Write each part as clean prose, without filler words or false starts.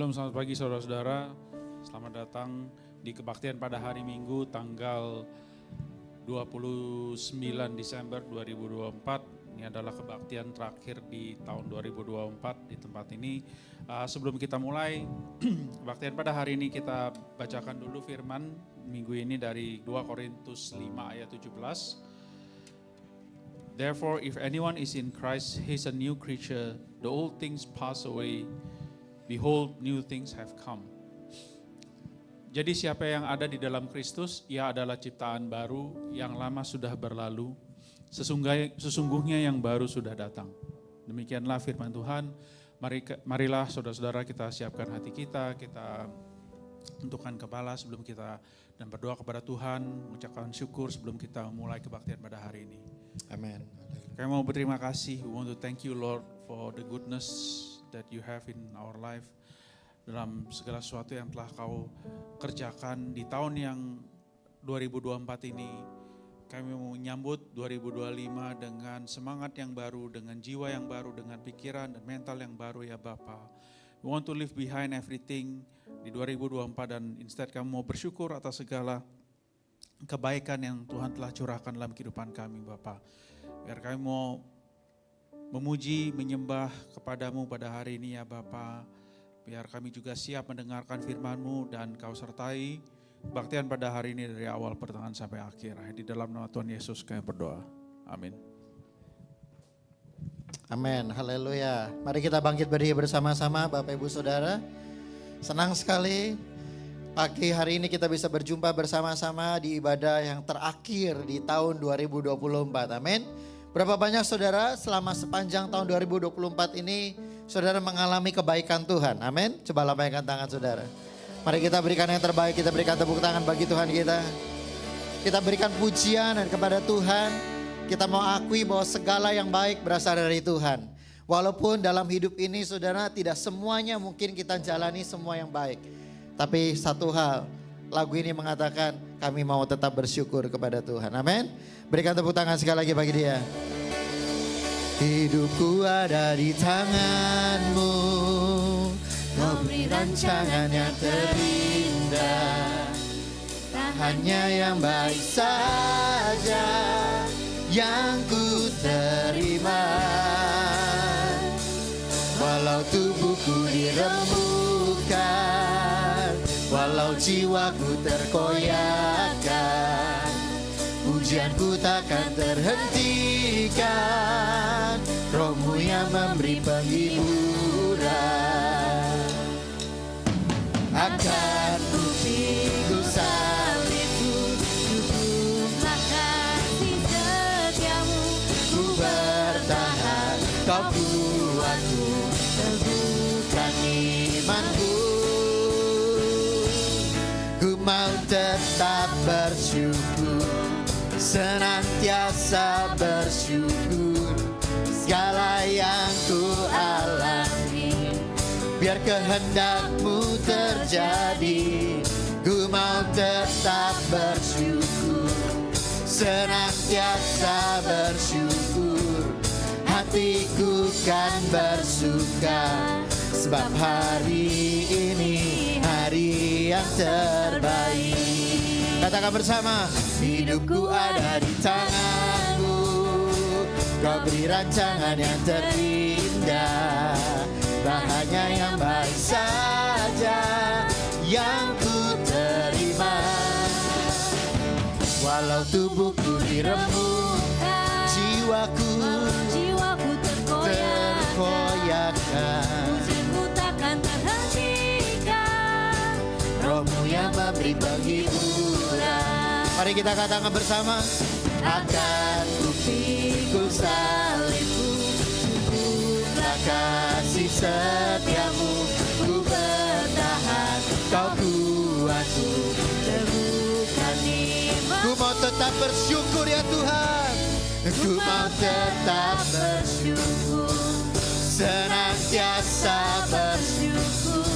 Shalom, selamat pagi saudara-saudara. Selamat datang di kebaktian pada hari Minggu tanggal 29 Desember 2024. Ini adalah kebaktian terakhir di tahun 2024 di tempat ini. Sebelum kita mulai kebaktian pada hari ini, kita bacakan dulu firman minggu ini dari 2 Korintus 5 ayat 17. Therefore, if anyone is in Christ, he is a new creature. The old things pass away. Behold, new things have come. Jadi siapa yang ada di dalam Kristus, ia adalah ciptaan baru, yang lama sudah berlalu, sesungguhnya yang baru sudah datang. Demikianlah firman Tuhan. Marilah saudara-saudara kita siapkan hati kita untukkan kepala sebelum kita dan berdoa kepada Tuhan, mengucapkan syukur sebelum kita mulai kebaktian pada hari ini. Amin. Kami mau berterima kasih. We want to thank you Lord for the goodness that you have in our life. Dalam segala sesuatu yang telah kau kerjakan di tahun yang 2024 ini. Kami mau menyambut 2025 dengan semangat yang baru, dengan jiwa yang baru, dengan pikiran dan mental yang baru ya Bapa. We want to leave behind everything di 2024 dan instead kami mau bersyukur atas segala kebaikan yang Tuhan telah curahkan dalam kehidupan kami Bapa. Biar kami mau memuji, menyembah kepadamu pada hari ini ya Bapa. Biar kami juga siap mendengarkan firman-Mu dan Kau sertai kebaktian pada hari ini dari awal pertengahan sampai akhir. Di dalam nama Tuhan Yesus kami berdoa. Amin. Amin. Haleluya. Mari kita bangkit berdiri bersama-sama Bapak Ibu Saudara. Senang sekali pagi hari ini kita bisa berjumpa bersama-sama di ibadah yang terakhir di tahun 2024. Amin. Berapa banyak saudara selama sepanjang tahun 2024 ini saudara mengalami kebaikan Tuhan. Amin. Coba lambaikan tangan saudara. Mari kita berikan yang terbaik, kita berikan tepuk tangan bagi Tuhan kita. Kita berikan pujian dan kepada Tuhan. Kita mau akui bahwa segala yang baik berasal dari Tuhan. Walaupun dalam hidup ini saudara tidak semuanya mungkin kita jalani semua yang baik. Tapi satu hal, lagu ini mengatakan kami mau tetap bersyukur kepada Tuhan. Amin. Berikan tepuk tangan sekali lagi bagi dia. Hidupku ada di tangan-Mu. Kau beri rancangan yang terindah. Tak hanya yang baik saja yang ku terima. Walau tubuhku dirembukan, walau jiwaku terkoyakkan, pujianku takkan terhentikan. Roh-Mu yang memberi penghiburan. Akan ku pikul salibmu, cukuplah kasih setiamu. Ku bertahan, Kau kuatku, teguhkan imanku. Ku mau tetap bersyukur, senantiasa bersyukur. Segala yang ku alami, biar kehendak-Mu terjadi. Ku mau tetap bersyukur, senantiasa bersyukur. Hatiku kan bersuka, sebab hari ini hari yang terbaik. Katakan bersama, hidupku ada di tangan-Mu. Kau beri rancangan yang terindah. Tak hanya yang baik saja yang ku terima. Walau tubuhku dirembukan, jiwaku terkoyakkan, pujianku takkan terhentikan. Roh-Mu yang memberi penghiburan. Mari kita katakan bersama. Akan ku pikul salibmu, cukuplah kasih setiamu. Ku bertahan, Kau kuatku, teguhkan imanku. Ku mau tetap bersyukur ya Tuhan. Ku mau tetap bersyukur, senantiasa bersyukur.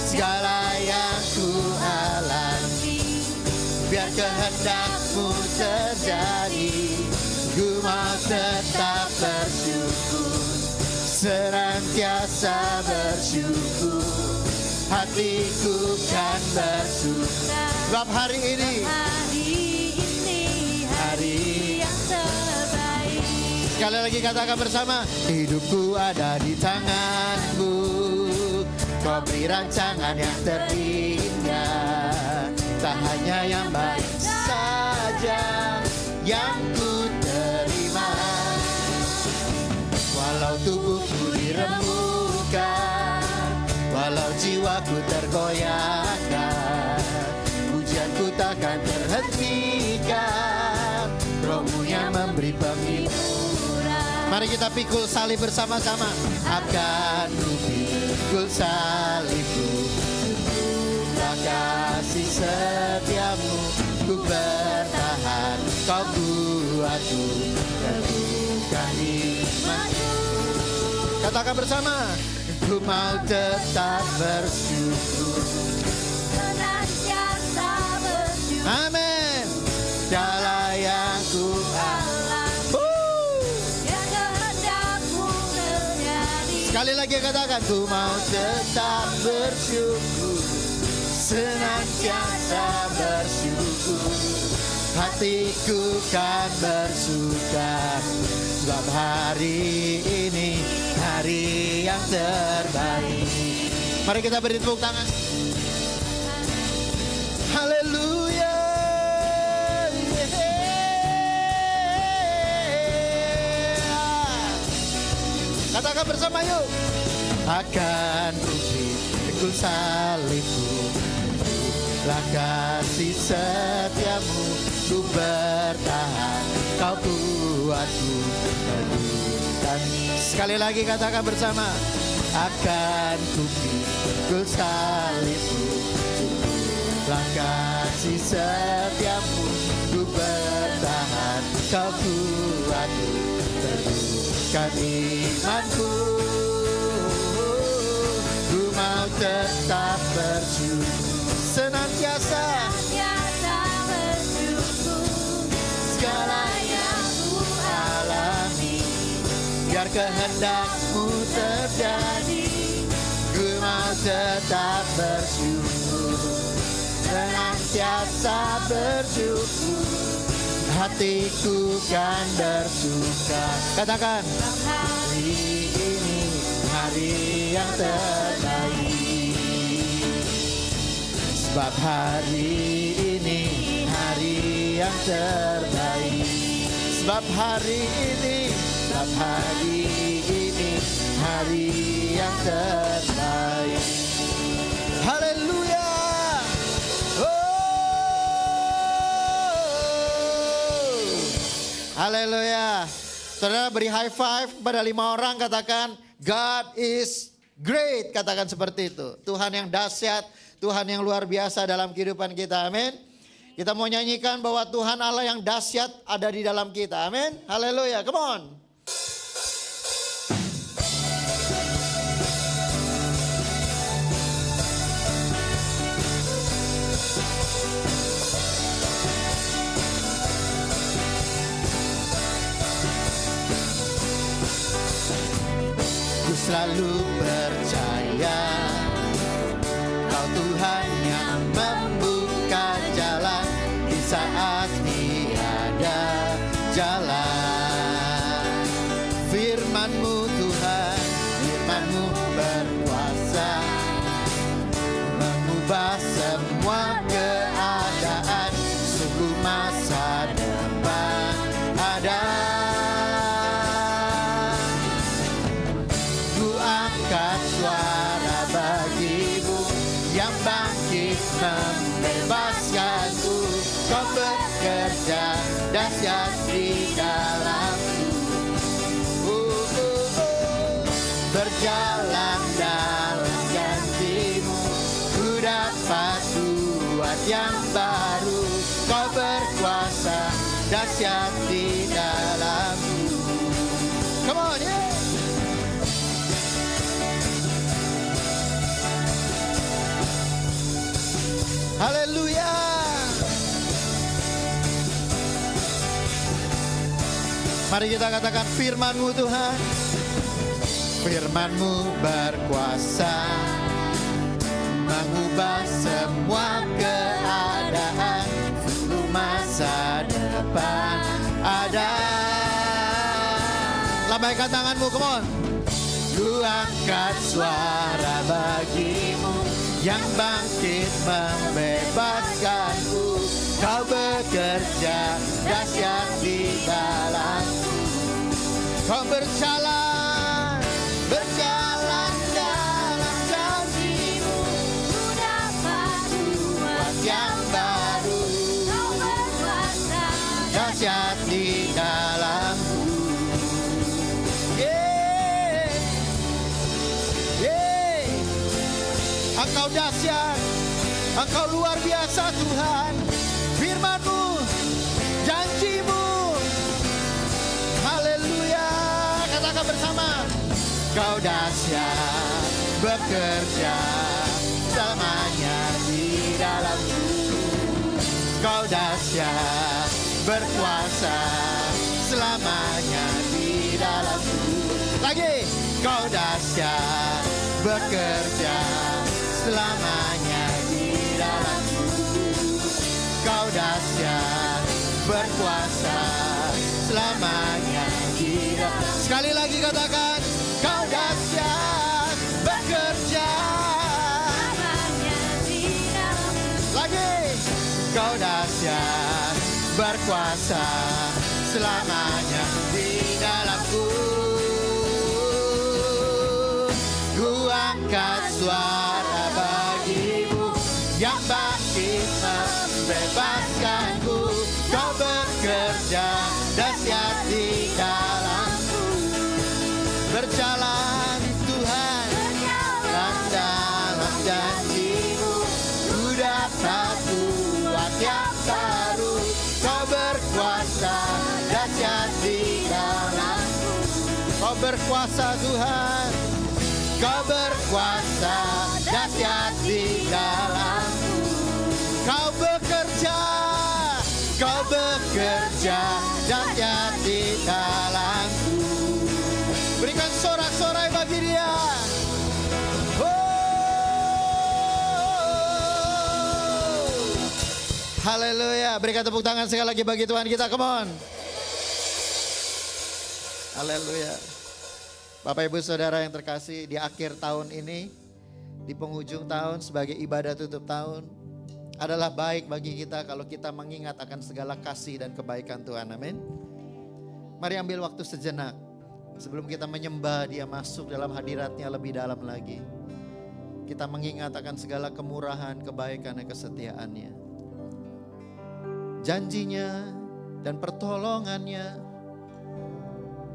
Segala yang ku alami, biar kehendak-Mu terjadi. Ku mau tetap bersyukur, senantiasa bersyukur. hatiku kan bersuka. Sebab hari ini hari yang terbaik. Sekali lagi katakan bersama, hidupku ada di tanganmu. Kau beri rancangan yang terindah. Tak hanya yang baik saja yang ku terima. Walau tubuhku diremukkan, walau jiwaku tergoyahkan, pujianku takkan terhentikan. Rohmu yang memberi penghiburan. Mari kita pikul salib bersama-sama. Akan ku pikul salibku, sebutlah kasih setiamu. Ku bertahan, kau buatku teguhkan imanku. Katakan bersama, ku mau tetap bersyukur, Senantiasa bersyukur. amin. Segala yang ku Yang kehendakmu terjadi. sekali lagi katakan, ku mau tetap bersyukur, senantiasa bersyukur. Hatiku kan bersuka, sebab hari ini hari yang terbaik. Mari kita beri tepuk tangan. Haleluya. Katakan bersama yuk. Akan ku pikul salibku, lah kasih setiamu. Ku bertahan, kau buatku teguhkan. Sekali lagi katakan bersama. Akan ku pikul salibku, lah kasih setiamu. Ku bertahan, kau buatku teguhkan imanku. Ku mau tetap bersyukur, senantiasa Senantiasa bersyukur. segala Yang ku alami. biar kehendakmu terjadi. Ku mau tetap bersyukur, senantiasa bersyukur. Hatiku kan bersuka. Katakan, hari ini hari yang terbaik. Sebab hari ini hari yang terbaik. Sebab hari ini hari yang terbaik. Haleluya. Haleluya. Saudara beri high five pada 5 orang, katakan God is great. Katakan seperti itu. Tuhan yang dahsyat, Tuhan yang luar biasa dalam kehidupan kita. Amin. Kita mau nyanyikan bahwa Tuhan Allah yang dahsyat ada di dalam kita. Amin. Haleluya. Come on. Selalu percaya Kau Tuhan yang membuka jalan di saat tiada jalan. Firman-Mu Tuhan, Firman-Mu berkuasa mengubah semua keadaan. Sungguh masa depan ada. Angkat suara bagi-Mu yang bangkit membebaskan-Ku. Kau bekerja dahsyat di dalam-Ku. Berjalan dalam janji-Mu, ku dapat buat yang baru. Kau berkuasa dahsyat di dalam-Ku. Come on, yeah. Haleluya. Mari kita katakan firman-Mu Tuhan. Firman-Mu berkuasa mengubah semua keadaan. Sungguh masa depan ada. Lambaikan tanganmu, come on. Ku angkat suara bagimu yang bangkit membebaskanku. Kau bekerja dahsyat di dalamku. Kau berjalan dalam janjimu. Ku dapat buat Yang baru Kau berkuasa dahsyat di dalamku. Yeah. Yeah. Engkau dahsyat, Engkau luar biasa Tuhan. Firman-Mu, janji-Mu. Haleluya. Katakan bersama. Kau dahsyat, bekerja selamanya di dalamku. Kau dahsyat, berkuasa selamanya di dalamku. Lagi. Kau dahsyat, bekerja selamanya di dalamku. Kau dahsyat, berkuasa selamanya di dalamku. Sekali lagi katakan. Kau dahsyat, bekerja. selamanya di dalamku. Lagi. Kau dahsyat, berkuasa selamanya di dalamku. Ku angkat suara bagimu yang bangkit membebaskanku. Kau bekerja dahsyat di dalamku. Berjalan Tuhan dalam janji-Mu. Ku dapat buat yang baru. Kau berkuasa dahsyat di dalamku. Kau berkuasa Tuhan. Kau berkuasa dahsyat di dalamku. Kau bekerja dahsyat di dalamku. Berikan sorak-sorai bagi Dia. Haleluya. Berikan tepuk tangan sekali lagi bagi Tuhan kita. Come on. Haleluya. Bapak Ibu Saudara yang terkasih, di akhir tahun ini, di penghujung tahun sebagai ibadah tutup tahun, adalah baik bagi kita kalau kita mengingat akan segala kasih dan kebaikan Tuhan. Amin. Mari ambil waktu sejenak sebelum kita menyembah Dia masuk dalam hadirat-Nya lebih dalam lagi. Kita mengingat akan segala kemurahan, kebaikan dan kesetiaan-Nya. Janjinya dan pertolongannya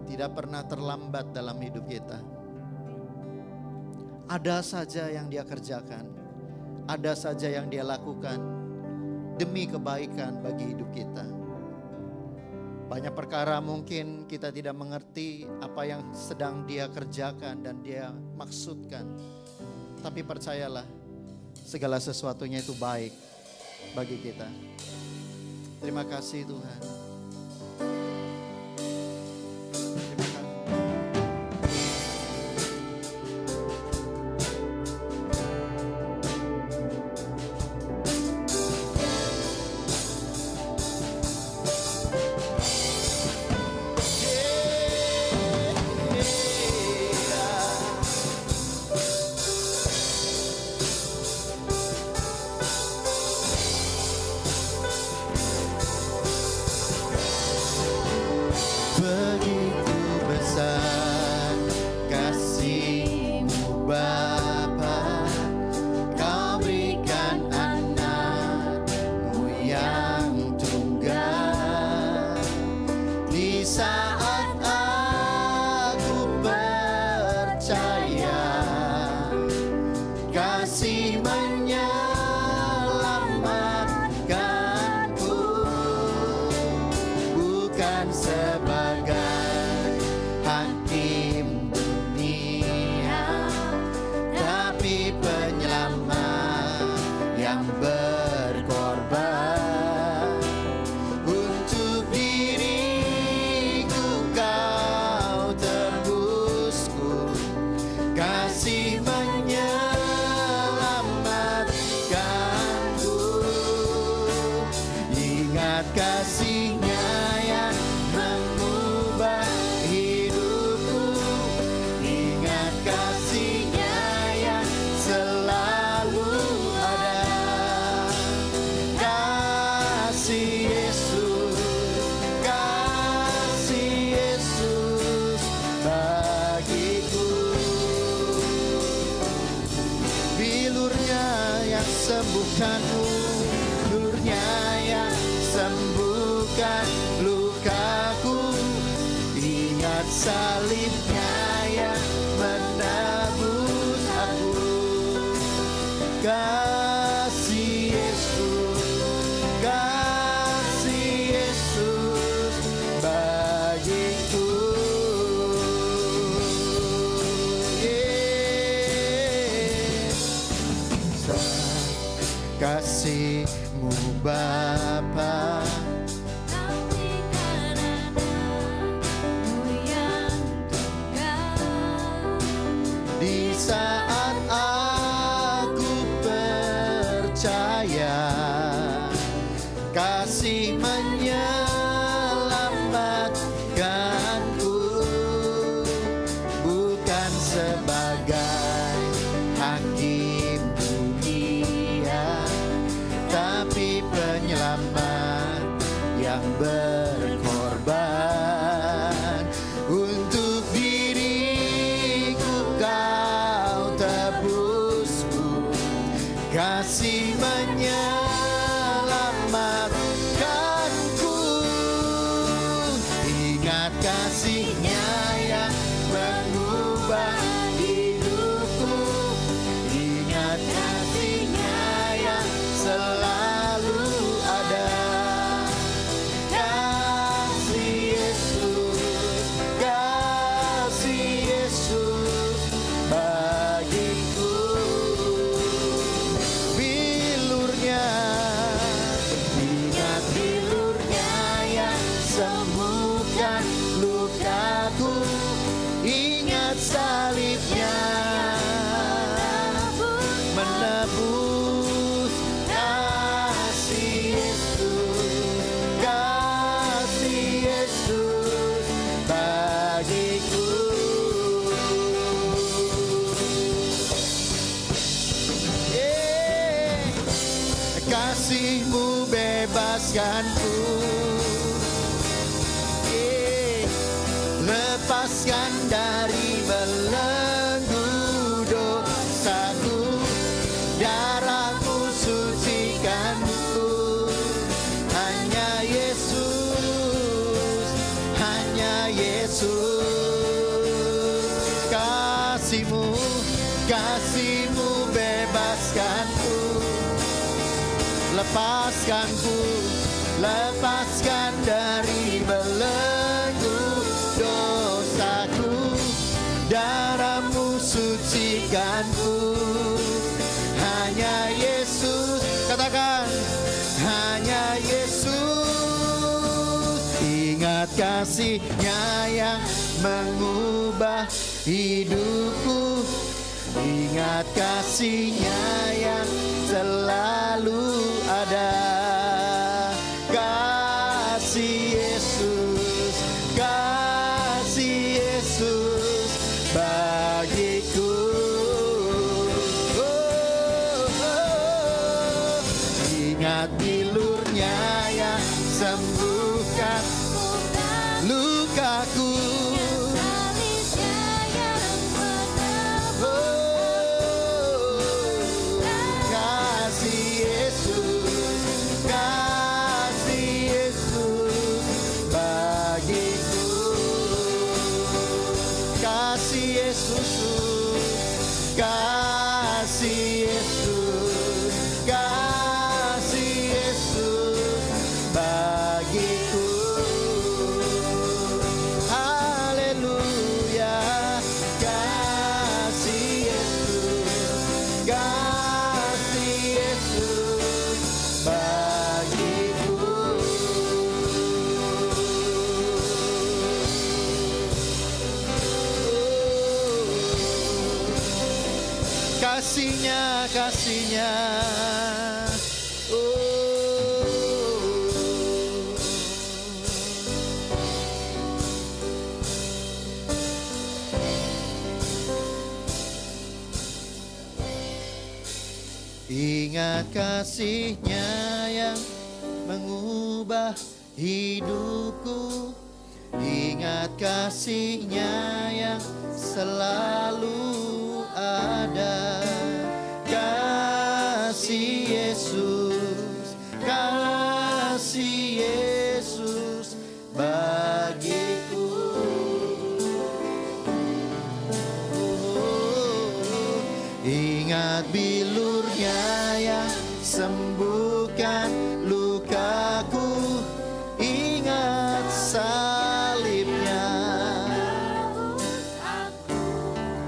tidak pernah terlambat dalam hidup kita. Ada saja yang Dia kerjakan, ada saja yang Dia lakukan demi kebaikan bagi hidup kita. Banyak perkara mungkin kita tidak mengerti apa yang sedang Dia kerjakan dan Dia maksudkan. Tapi percayalah, segala sesuatunya itu baik bagi kita. Terima kasih Tuhan. Terima kasih. Begitu besar kasih-Mu Bapa, Kau berikan anak-Mu yang tunggal. Di saat aku percaya kasih menyelamatkanku, bukan sebagai hakim dunia, tapi penyelamat yang berkorban. Untuk diriku Kau tebusku, kasih menyelamatkanku, lukaku, ingat salibnya yang menebus aku. Kasih Yesus, kasih Yesus bagiku. Kasih-Mu Bapa, Tapi karena-Mu yang tunggal, di saat aku percaya kasih menyelamatkanku, bukan sebagai hakim dunia, tapi penyelamat yang berkorban. Untuk diriku Kau tebusku, kasih menyelamatkanku. Ingat kasih-Nya yang mengubah hidupku, ingat kasih-Nya yang selalu ada. Kasih Yesus, kasih Yesus bagiku. Bilurnya, ingat bilurnya yang sembuhkan lukaku, ingat salibnya menebus. Kasih Yesus, kasih Yesus bagiku. Kasih-Mu bebaskanku, lepaskan dari belenggu dosaku, darah-Mu sucikanku. Hanya Yesus, hanya Yesus. Kasih-Mu, kasih-Mu bebaskanku, lepaskanku, lepaskan dari belenggu dosaku, darah-Mu sucikanku. Hanya Yesus, katakan, hanya Yesus. Ingat kasih-Nya yang mengubah hidupku, ingat kasih-Nya yang selalu ada. Kasih Yesus, kasih Yesus bagiku. Ingat bilurnya yang sembuhkan lukaku, salibnya yang menebus. kasih Yesus, kasih Yesus bagiku. Kasih Yesus, kasih Yesus, kasih Yesus bagiku. Haleluya, kasih Yesus, kasih Yesus bagiku. Kasih-Nya, kasih-Nya. Ingat kasih-Nya yang mengubah hidupku, ingat kasih-Nya yang selalu ada. Kasih Yesus, kasih Yesus bilurnya yang sembuhkan lukaku, ingat salibnya.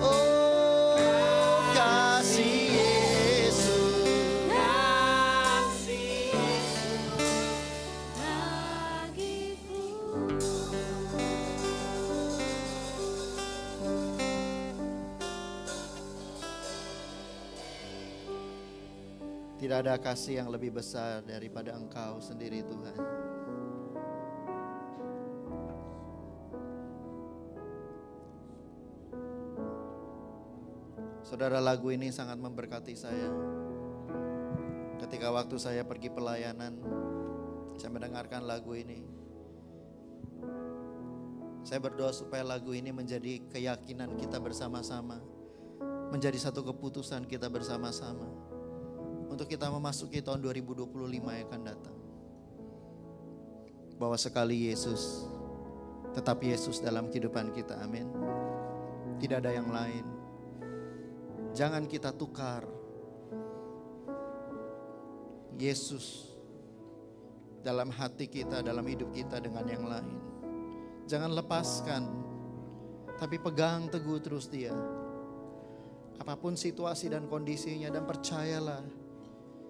Oh, kasih Yesus, tidak ada kasih yang lebih besar daripada Engkau sendiri Tuhan. Saudara, lagu ini sangat memberkati saya. Ketika waktu saya pergi pelayanan, saya mendengarkan lagu ini. Saya berdoa supaya lagu ini menjadi keyakinan kita bersama-sama, menjadi satu keputusan kita bersama-sama untuk kita memasuki tahun 2025 yang akan datang. Bahwa sekali Yesus, tetap Yesus dalam kehidupan kita, amin. Tidak ada yang lain. Jangan kita tukar Yesus dalam hati kita, dalam hidup kita dengan yang lain. Jangan lepaskan, tapi pegang teguh terus Dia. Apapun situasi dan kondisinya, dan percayalah,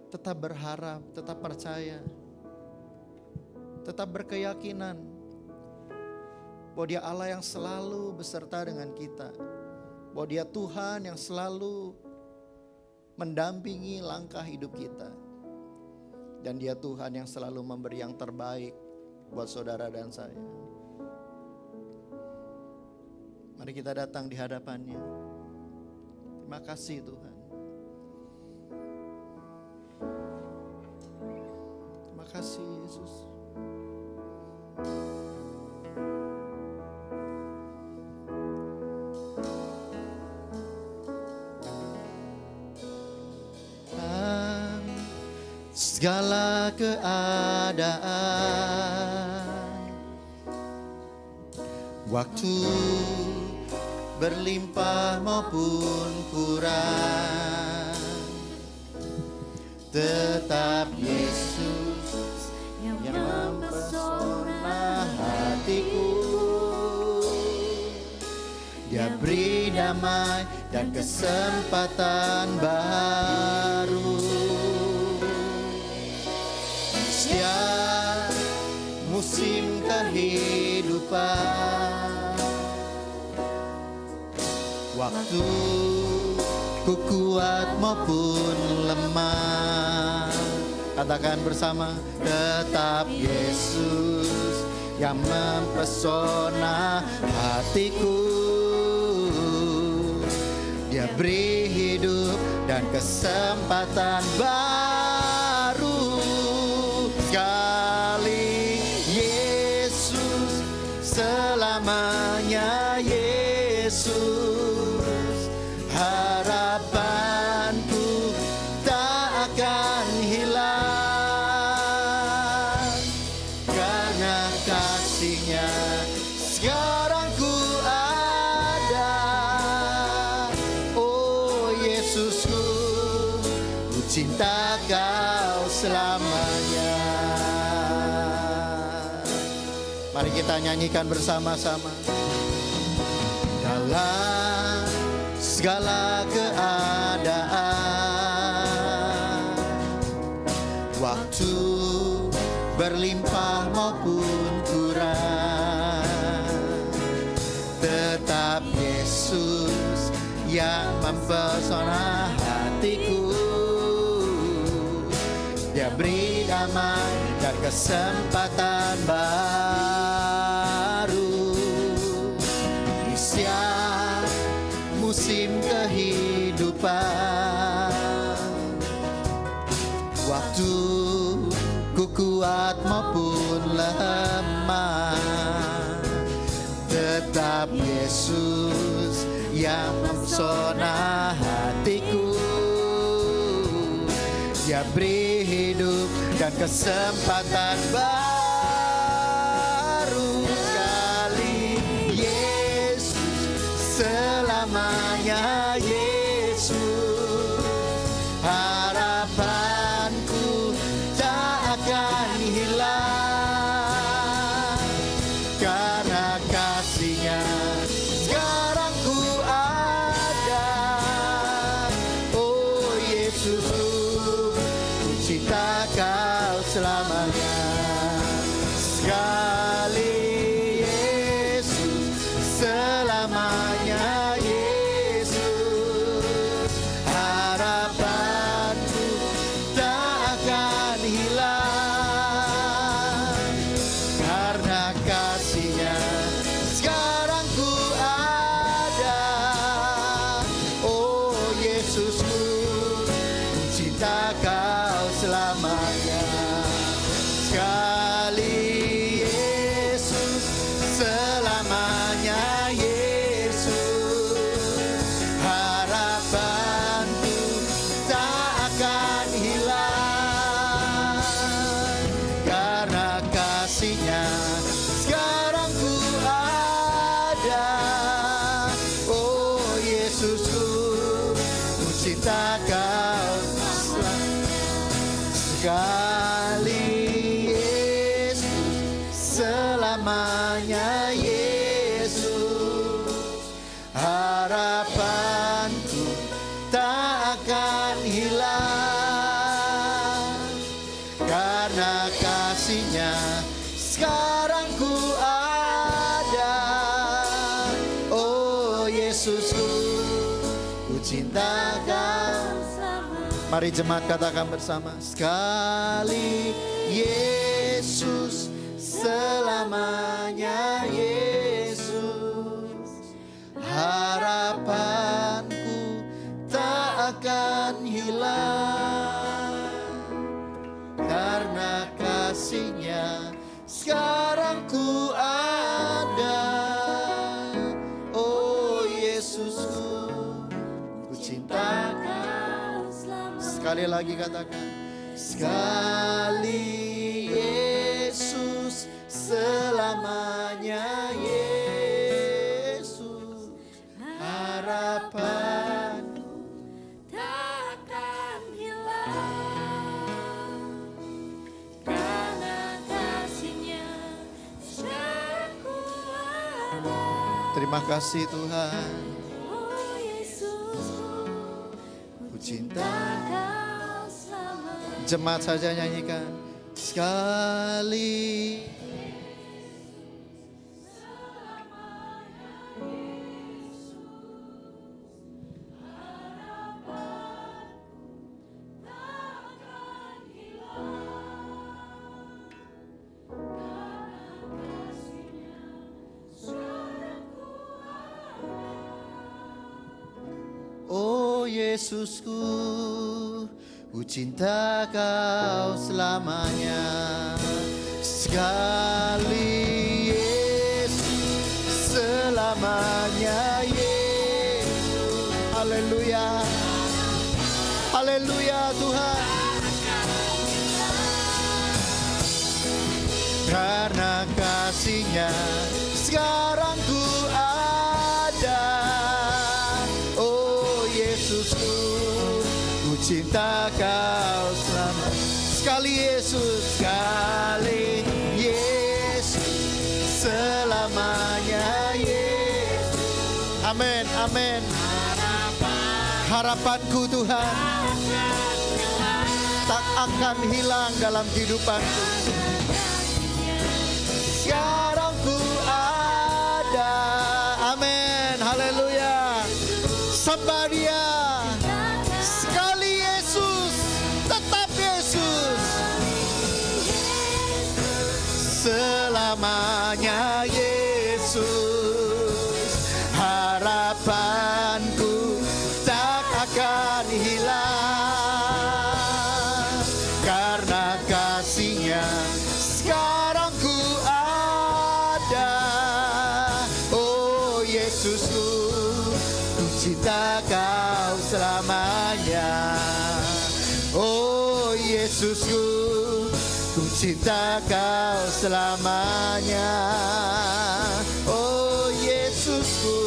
tetap berharap, tetap percaya, tetap berkeyakinan bahwa Dia Allah yang selalu beserta dengan kita, bahwa Dia Tuhan yang selalu mendampingi langkah hidup kita, dan Dia Tuhan yang selalu memberi yang terbaik buat saudara dan saya. Mari kita datang di hadapan-Nya. Terima kasih Tuhan. Terima kasih Yesus. Segala keadaan, waktu berlimpah maupun kurang, tetap Yesus yang mempesona hatiku. Dia beri damai dan kesempatan baru. Setiap musim kehidupan, waktu ku kuat maupun lemah, katakan bersama, tetap Yesus yang mempesona hatiku. Dia beri hidup dan kesempatan baru. Sekali Yesus, selamanya Yesus, harapanku tak akan hilang, karena kasih-Nya sekarang ku ada. Oh Yesusku, ku cinta Kau selamanya. Mari kita nyanyikan bersama-sama. Dalam segala keadaan, waktu berlimpah maupun kurang, tetap Yesus yang mempesona hatiku. Dia beri damai dan kesempatan baru. Di setiap musim kehidupan, waktu ku kuat maupun lemah, tetap Yesus yang mempesona hatiku. Dia beri hidup dan kesempatan baru. Sekali Yesus, selamanya Yesus, selamanya Yesus. Harapanku tak akan hilang, karena kasih-Nya sekarang ku ada. Oh Yesusku, ku cinta Kau. Mari jemaat katakan bersama sekali, Yesus, selamanya Yesus. Harapanku tak akan hilang, karena kasih-Nya sekarang ku ada. Oh Yesusku, ku cinta Kau. Sekali lagi katakan, sekali Yesus, selamanya Yesus. Harapanku takkan hilang, karena kasih-Nya sekarang ku ada. terima kasih Tuhan, Oh Yesusku, ku cinta. Kau selamanya. Jemaat saja nyanyikan sekali. Oh Yesusku, ku cinta Kau selamanya. Sekali Yesus, selamanya Yesus. Haleluya, haleluya Tuhan. Karena kasih-Nya sekarang ku ada. Oh Yesusku, ku cinta Kau selamanya. Sekali Yesus, sekali Yesus, selamanya Yesus. Amin, amin. Harapanku Tuhan tak akan hilang dalam kehidupanku. Sekarang ku ada. Amin, haleluya. Sembah Dia. Sekali Yesus, tetap Yesus. Selamanya Yesus. Harapanku tak akan hilang, karena kasih-Nya sekarang ku ada. Oh Yesusku, ku cinta Kau selamanya. Oh Yesusku, ku cinta Kau selamanya. Oh Yesusku,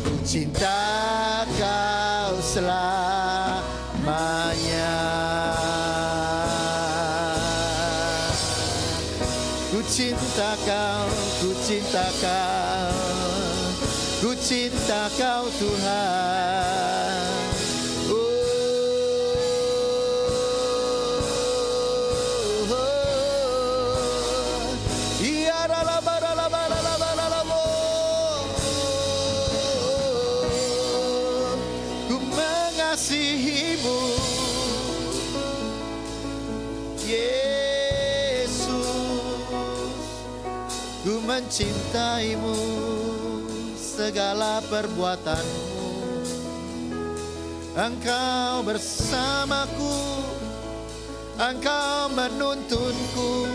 ku cinta Kau selamanya. Ku cinta Kau, ku cinta Kau, ku cinta Kau Tuhan. Ku mengasihimu, Yesus. Ku mencintaimu, segala perbuatanmu. Engkau bersamaku, Engkau menuntunku.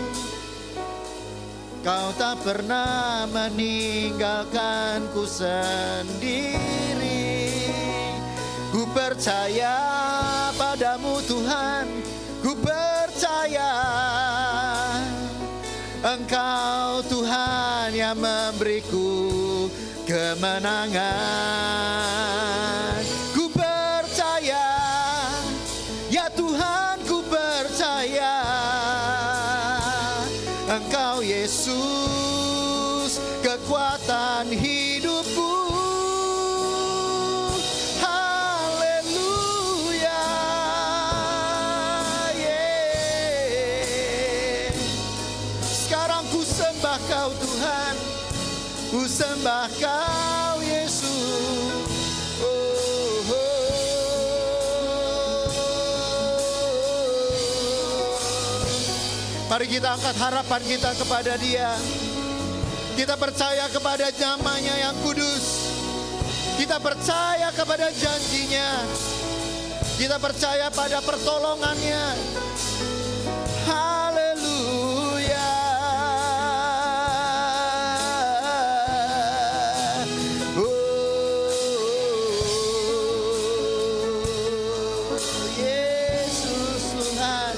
Kau tak pernah meninggalkanku sendiri. Ku percaya padamu Tuhan, ku percaya Engkau Tuhan yang memberiku kemenangan. Ku percaya, ya Tuhan, ku percaya Engkau Yesus kekuatan hidupku. Haleluya. Yeah. Sekarang ku sembah Kau Tuhan, ku sembah Kau Yesus. Oh, oh. Mari kita angkat harapan kita kepada Dia. Kita percaya kepada namanya yang kudus. Kita percaya kepada janjinya. Kita percaya pada pertolongannya. Haleluya. Yesus Tuhan,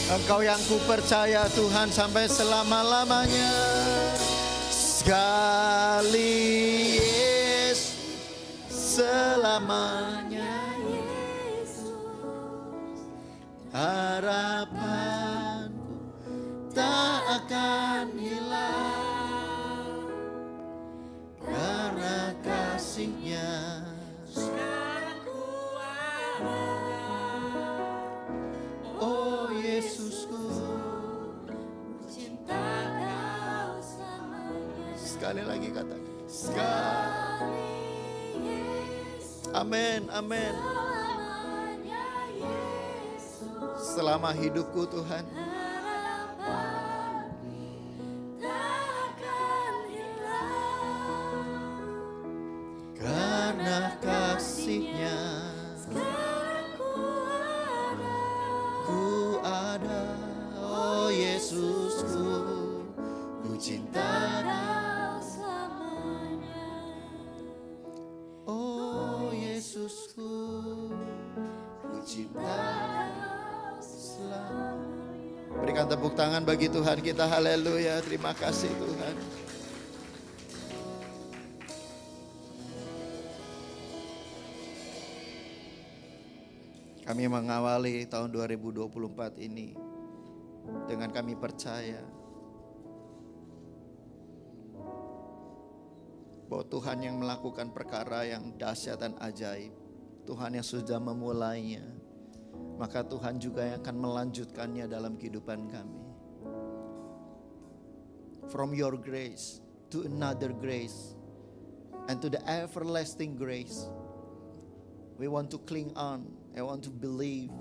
Engkau yang ku percaya Tuhan sampai selama-lamanya. Sekali Yesus, selamanya harapanku tak akan hilang karena kasih-Nya. Oh Yesusku, Cinta Kau selamanya. sekali lagi katakan sekali. Amin, amin. Selamanya Yesus. Selama hidupku Tuhan, Harapan takkan hilang karena kasih-Nya sekarang ku ada. Oh Yesusku, ku cinta Kau selamanya. Oh Yesusku, ku cinta selalu. Berikan tepuk tangan bagi Tuhan kita. Haleluya. Terima kasih Tuhan. Kami mengawali tahun 2024 ini dengan kami percaya bahwa Tuhan yang melakukan perkara yang dahsyat dan ajaib, Tuhan yang sudah memulainya, maka Tuhan juga yang akan melanjutkannya dalam kehidupan kami. From your grace to another grace and to the everlasting grace, we want to cling on. I want to believe.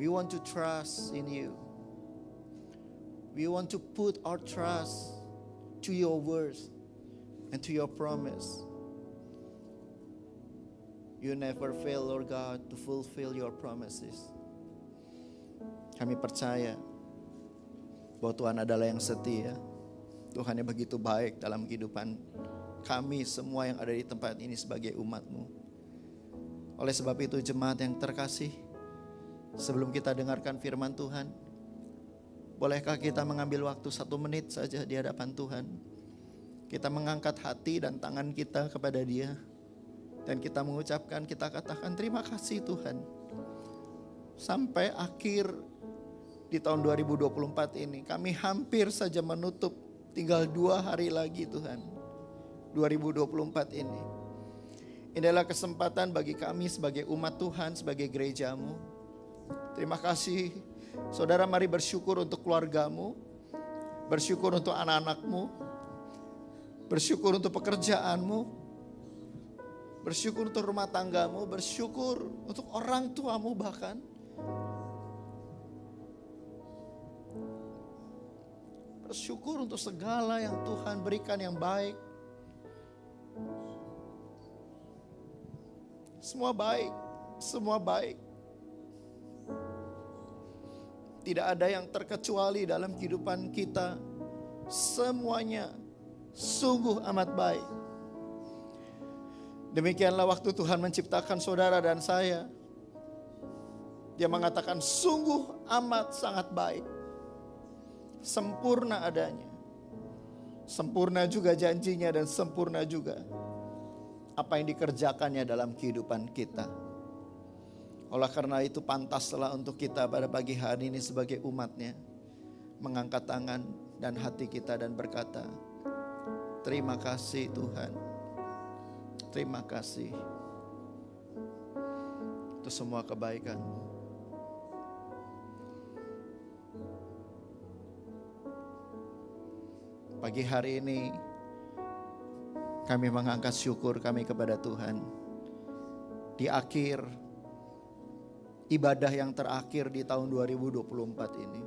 We want to trust in you. We want to put our trust to your words and to your promise. You never fail, Lord God, to fulfill your promises. Kami percaya bahwa Tuhan adalah yang setia. Tuhan yang begitu baik dalam kehidupan kami semua yang ada di tempat ini sebagai umat-Mu. Oleh sebab itu jemaat yang terkasih, sebelum kita dengarkan firman Tuhan, bolehkah kita mengambil waktu 1 menit saja di hadapan Tuhan. Kita mengangkat hati dan tangan kita kepada Dia. Dan kita mengucapkan, kita katakan terima kasih Tuhan. Sampai akhir di tahun 2024 ini, kami hampir saja menutup, tinggal 2 hari lagi Tuhan. 2024 ini. Ini adalah kesempatan bagi kami sebagai umat Tuhan, sebagai gereja-Mu. Terima kasih. Saudara, mari bersyukur untuk keluarga-Mu. Bersyukur untuk anak-anak-Mu. Bersyukur untuk pekerjaan-Mu. Bersyukur untuk rumah tangga-Mu. Bersyukur untuk orang tua-Mu bahkan. Bersyukur untuk segala yang Tuhan berikan yang baik. Semua baik, semua baik. Tidak ada yang terkecuali dalam kehidupan kita. Semuanya sungguh amat baik. Demikianlah waktu Tuhan menciptakan saudara dan saya. Dia mengatakan sungguh amat sangat baik. Sempurna adanya. Sempurna juga janjinya dan sempurna juga apa yang dikerjakannya dalam kehidupan kita. Oleh karena itu pantaslah untuk kita pada pagi hari ini sebagai umatnya mengangkat tangan dan hati kita dan berkata, terima kasih Tuhan. Terima kasih untuk semua kebaikan. Pagi hari ini kami mengangkat syukur kami kepada Tuhan. Di akhir ibadah yang terakhir di tahun 2024 ini,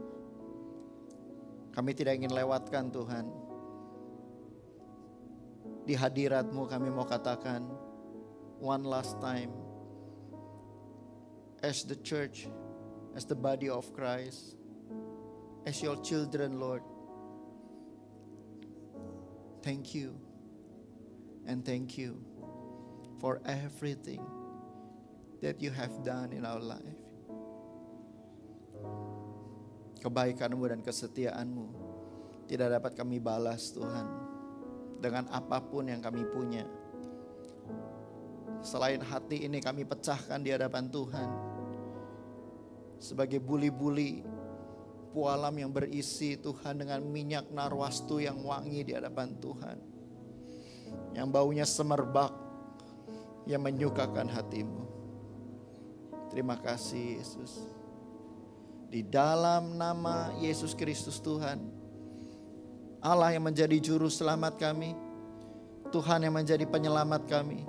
kami tidak ingin lewatkan Tuhan. Di hadirat-Mu kami mau katakan, one last time, as the church, as the body of Christ, as your children, Lord, thank you and thank you for everything that you have done in our life. Kebaikan-Mu dan kesetiaan-Mu tidak dapat kami balas Tuhan dengan apapun yang kami punya. Selain hati ini kami pecahkan di hadapan Tuhan sebagai buli-buli pualam yang berisi Tuhan dengan minyak narwastu yang wangi di hadapan Tuhan, yang baunya semerbak, yang menyukakan hati-Mu. Terima kasih Yesus. Di dalam nama Yesus Kristus Tuhan, Allah yang menjadi juru selamat kami, Tuhan yang menjadi penyelamat kami,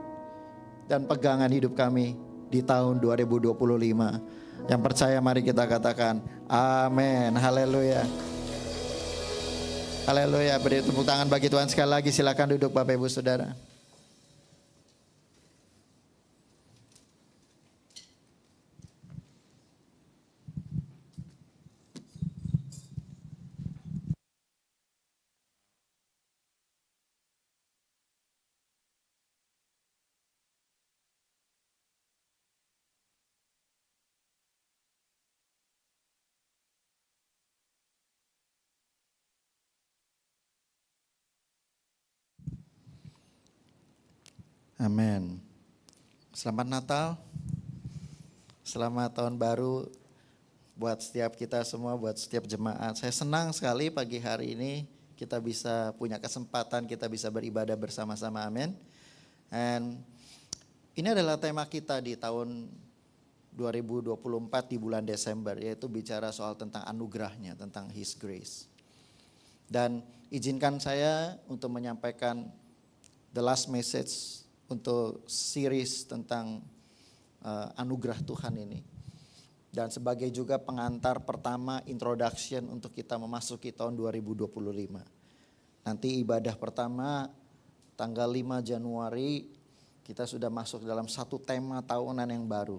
dan pegangan hidup kami di tahun 2025. Yang percaya mari kita katakan amin. Haleluya. Haleluya. Beri tepuk tangan bagi Tuhan sekali lagi. Silakan duduk Bapak Ibu Saudara. Amin. Selamat Natal. Selamat tahun baru buat setiap kita semua, buat setiap jemaat. Saya senang sekali pagi hari ini kita bisa punya kesempatan, kita bisa beribadah bersama-sama. Amin. And ini adalah tema kita di tahun 2024 di bulan Desember, yaitu bicara soal tentang anugerahnya, tentang His Grace. Dan izinkan saya untuk menyampaikan the last message untuk series tentang anugerah Tuhan ini. Dan sebagai juga pengantar pertama, introduction untuk kita memasuki tahun 2025. Nanti ibadah pertama tanggal 5 Januari kita sudah masuk dalam satu tema tahunan yang baru.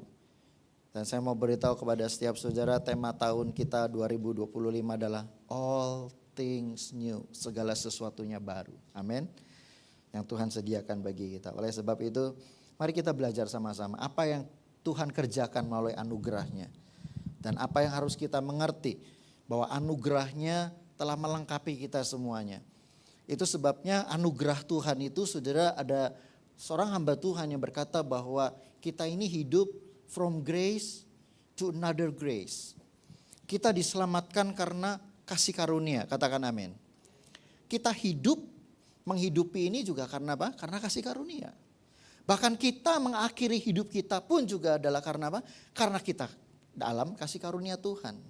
Dan saya mau beritahu kepada setiap saudara, tema tahun kita 2025 adalah all things new, segala sesuatunya baru. Amin. Yang Tuhan sediakan bagi kita. Oleh sebab itu, mari kita belajar sama-sama apa yang Tuhan kerjakan melalui anugerahnya. Dan apa yang harus kita mengerti, bahwa anugerahnya telah melengkapi kita semuanya. Itu sebabnya anugerah Tuhan itu, saudara, ada seorang hamba Tuhan yang berkata bahwa kita ini hidup from grace to another grace. Kita diselamatkan karena kasih karunia, katakan amin. Kita hidup, menghidupi ini juga karena apa? Karena kasih karunia. Bahkan kita mengakhiri hidup kita pun juga adalah karena apa? Karena kita dalam kasih karunia Tuhan.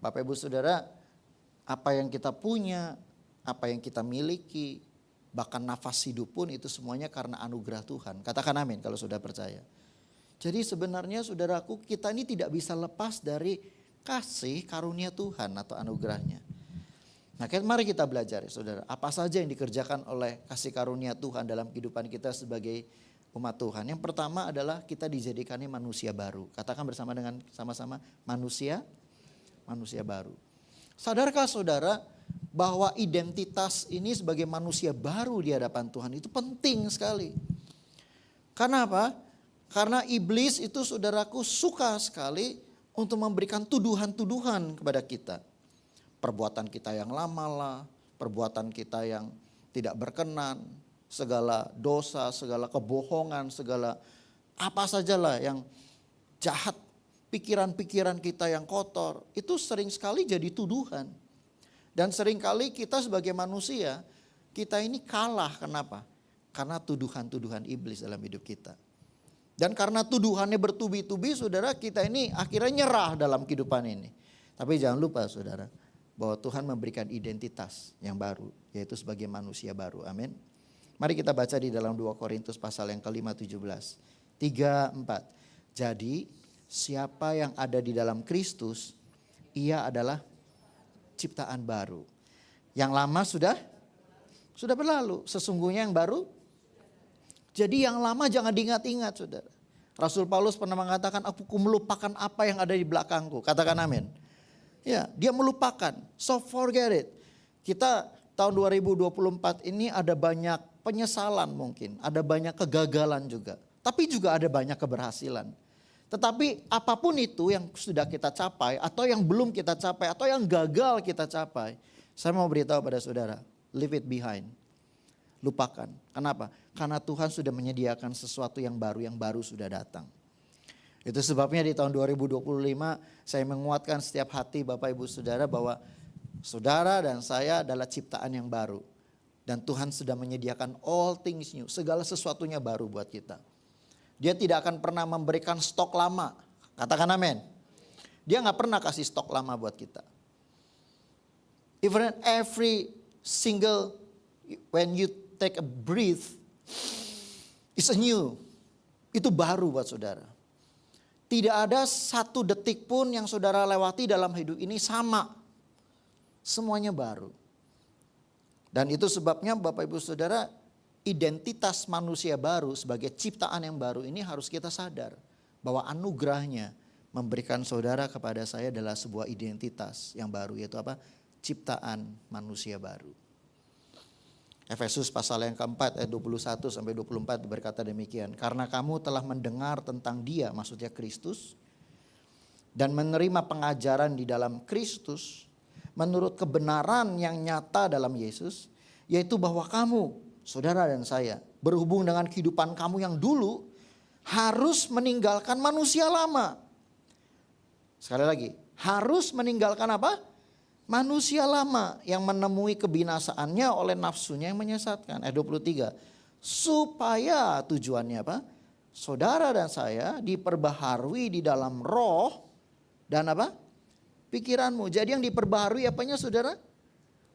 Bapak Ibu Saudara, apa yang kita punya, apa yang kita miliki, bahkan nafas hidup pun itu semuanya karena anugerah Tuhan. Katakan amin kalau sudah percaya. Jadi sebenarnya saudaraku, kita ini tidak bisa lepas dari kasih karunia Tuhan atau anugerahnya. Nah, mari kita belajar ya saudara, apa saja yang dikerjakan oleh kasih karunia Tuhan dalam kehidupan kita sebagai umat Tuhan. Yang pertama adalah kita dijadikannya manusia baru. Katakan bersama dengan sama-sama, manusia baru. Sadarkah saudara bahwa identitas ini sebagai manusia baru di hadapan Tuhan itu penting sekali. Karena apa? Karena iblis itu saudaraku suka sekali untuk memberikan tuduhan-tuduhan kepada kita. Perbuatan kita yang lama lah, perbuatan kita yang tidak berkenan, segala dosa, segala kebohongan, segala apa sajalah yang jahat pikiran-pikiran kita yang kotor, itu sering sekali jadi tuduhan. Dan sering kali kita sebagai manusia, kita ini kalah. Kenapa? Karena tuduhan-tuduhan iblis dalam hidup kita. Dan karena tuduhannya bertubi-tubi, saudara, kita ini akhirnya nyerah dalam kehidupan ini. Tapi jangan lupa, saudara, bahwa Tuhan memberikan identitas yang baru, yaitu sebagai manusia baru. Amin. Mari kita baca di dalam 2 Korintus pasal yang ke-5 17. 3, 4. Jadi siapa yang ada di dalam Kristus, ia adalah ciptaan baru. Yang lama sudah berlalu. Sesungguhnya yang baru. Jadi yang lama jangan diingat-ingat, saudara. Rasul Paulus pernah mengatakan, aku melupakan apa yang ada di belakangku. Katakan amin. Ya, dia melupakan. So forget it. Kita tahun 2024 ini ada banyak penyesalan mungkin. Ada banyak kegagalan juga. Tapi juga ada banyak keberhasilan. Tetapi apapun itu yang sudah kita capai atau yang belum kita capai atau yang gagal kita capai. Saya mau beritahu pada saudara, leave it behind. Lupakan. Kenapa? Karena Tuhan sudah menyediakan sesuatu yang baru sudah datang. Itu sebabnya di tahun 2025 saya menguatkan setiap hati Bapak Ibu Saudara bahwa saudara dan saya adalah ciptaan yang baru. Dan Tuhan sudah menyediakan all things new. Segala sesuatunya baru buat kita. Dia tidak akan pernah memberikan stok lama. Katakan amin. Dia gak pernah kasih stok lama buat kita. Even every single, when you take a breath, it's a new. Itu baru buat saudara. Tidak ada satu detik pun yang saudara lewati dalam hidup ini sama. Semuanya baru. Dan itu sebabnya Bapak Ibu Saudara, identitas manusia baru sebagai ciptaan yang baru ini harus kita sadar. Bahwa anugerahnya memberikan saudara kepada saya adalah sebuah identitas yang baru. Yaitu apa? Ciptaan manusia baru. Efesus pasal yang keempat ayat 21 sampai 24 berkata demikian. Karena kamu telah mendengar tentang dia, maksudnya Kristus. Dan menerima pengajaran di dalam Kristus. Menurut kebenaran yang nyata dalam Yesus. Yaitu bahwa kamu, saudara dan saya, berhubung dengan kehidupan kamu yang dulu, harus meninggalkan manusia lama. Sekali lagi, harus meninggalkan apa? Manusia lama yang menemui kebinasaannya oleh nafsunya yang menyesatkan. Ayat 23. Supaya tujuannya apa? Saudara dan saya diperbaharui di dalam roh dan apa? Pikiranmu. Jadi yang diperbaharui apanya saudara?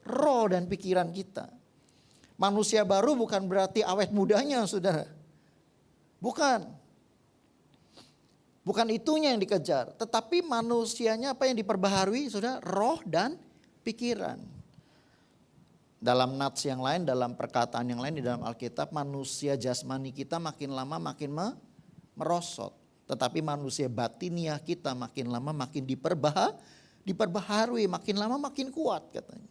Roh dan pikiran kita. Manusia baru bukan berarti awet mudanya saudara. Bukan. Bukan itunya yang dikejar. Tetapi manusianya apa yang diperbaharui saudara? Roh dan pikiran. Dalam nats yang lain, dalam perkataan yang lain di dalam Alkitab, manusia jasmani kita makin lama makin merosot. Tetapi manusia batiniah kita makin lama makin diperbaharui, makin lama makin kuat katanya.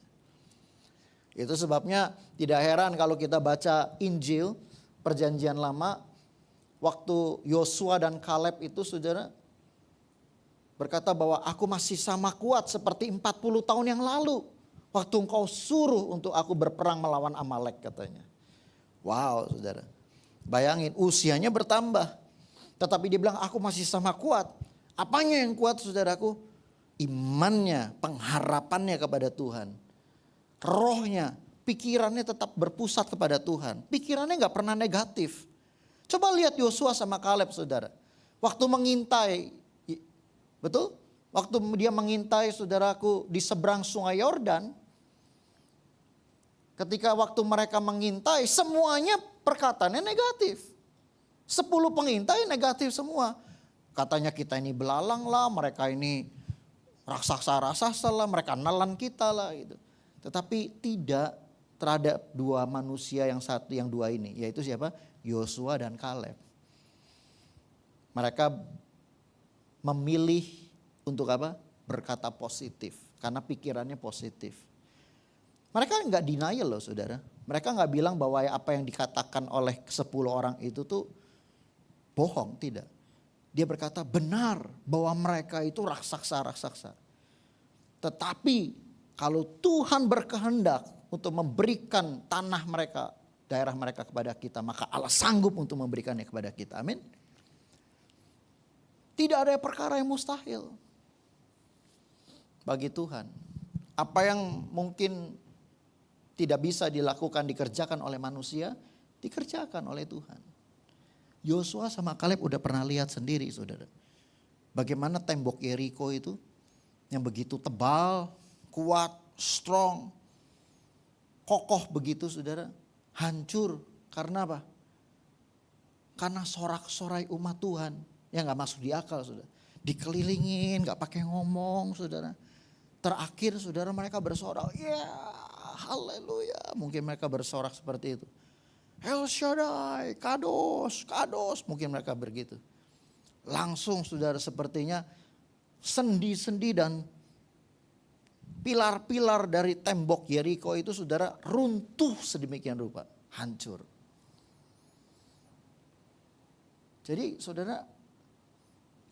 Itu sebabnya tidak heran kalau kita baca Injil Perjanjian Lama, waktu Yosua dan Kaleb itu saudara berkata bahwa aku masih sama kuat seperti 40 tahun yang lalu. Waktu engkau suruh untuk aku berperang melawan Amalek katanya. Wow saudara. Bayangin usianya bertambah. Tetapi dia bilang aku masih sama kuat. Apanya yang kuat saudaraku? Imannya, pengharapannya kepada Tuhan. Rohnya, pikirannya tetap berpusat kepada Tuhan. Pikirannya gak pernah negatif. Coba lihat Yosua sama Kaleb saudara. Waktu mengintai, betul? Waktu dia mengintai saudaraku di seberang sungai Yordan. Ketika waktu mereka mengintai semuanya perkataannya negatif. 10 pengintai negatif semua. Katanya kita ini belalang lah, mereka ini raksasa-raksasa lah, mereka nelan kita lah gitu. Tetapi tidak terhadap dua manusia yang satu yang dua ini, yaitu siapa? Yosua dan Kaleb. Mereka memilih untuk apa? Berkata positif, karena pikirannya positif. Mereka enggak denial loh saudara. Mereka enggak bilang bahwa apa yang dikatakan oleh 10 orang itu tuh bohong, tidak. Dia berkata benar bahwa mereka itu raksasa-raksasa. Tetapi kalau Tuhan berkehendak untuk memberikan tanah mereka, daerah mereka kepada kita, maka Allah sanggup untuk memberikannya kepada kita. Amin. Tidak ada perkara yang mustahil bagi Tuhan. Apa yang mungkin tidak bisa dilakukan, dikerjakan oleh manusia, dikerjakan oleh Tuhan. Yosua sama Kaleb udah pernah lihat sendiri, saudara. Bagaimana tembok Yeriko itu yang begitu tebal, kuat, strong, kokoh begitu, saudara, hancur. Karena apa? Karena sorak-sorai umat Tuhan yang gak masuk di akal, saudara. Dikelilingin, gak pakai ngomong, saudara. Terakhir, saudara, mereka bersorak, ya haleluya. Mungkin mereka bersorak seperti itu. El Shaddai, Kados, Kados. Mungkin mereka begitu. Langsung, saudara, sepertinya sendi-sendi dan pilar-pilar dari tembok Yeriko itu, saudara, runtuh sedemikian rupa. Hancur. Jadi, saudara,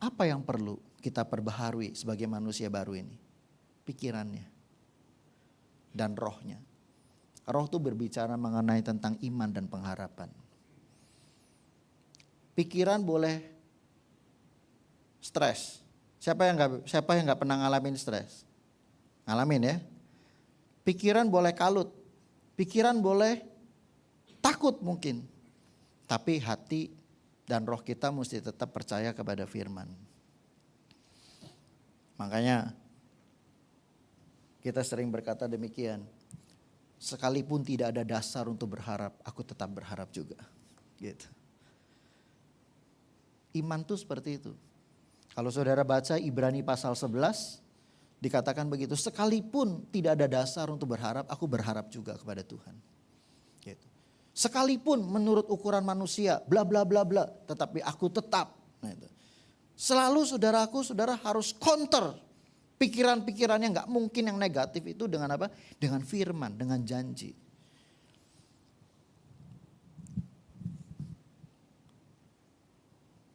apa yang perlu kita perbaharui sebagai manusia baru ini? Pikirannya dan rohnya. Roh itu berbicara mengenai tentang iman dan pengharapan. Pikiran boleh stres. Siapa yang nggak pernah ngalamin stres? Ngalamin ya. Pikiran boleh kalut. Pikiran boleh takut mungkin. Tapi hati dan roh kita mesti tetap percaya kepada firman. Makanya kita sering berkata demikian. Sekalipun tidak ada dasar untuk berharap, aku tetap berharap juga. Gitu. Iman tuh seperti itu. Kalau saudara baca Ibrani pasal 11, dikatakan begitu. Sekalipun tidak ada dasar untuk berharap, aku berharap juga kepada Tuhan. Gitu. Sekalipun menurut ukuran manusia, bla bla bla bla, tetapi aku tetap. Gitu. Selalu saudara harus counter pikiran-pikiran yang gak mungkin yang negatif itu dengan apa? Dengan firman, dengan janji.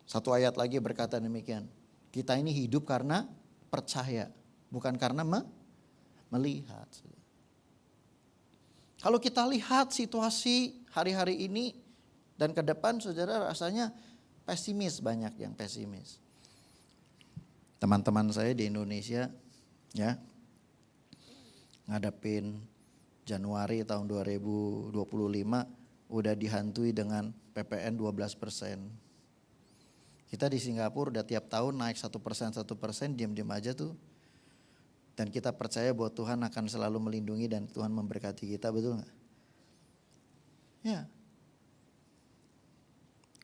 Satu ayat lagi berkata demikian. Kita ini hidup karena percaya, bukan karena melihat. Kalau kita lihat situasi hari-hari ini dan ke depan, saudara, rasanya pesimis, banyak yang pesimis. Teman-teman saya di Indonesia ya ngadepin Januari tahun 2025 udah dihantui dengan PPN 12%. Kita di Singapura udah tiap tahun naik 1%, diam-diam aja tuh. Dan kita percaya bahwa Tuhan akan selalu melindungi dan Tuhan memberkati kita, betul gak? Ya.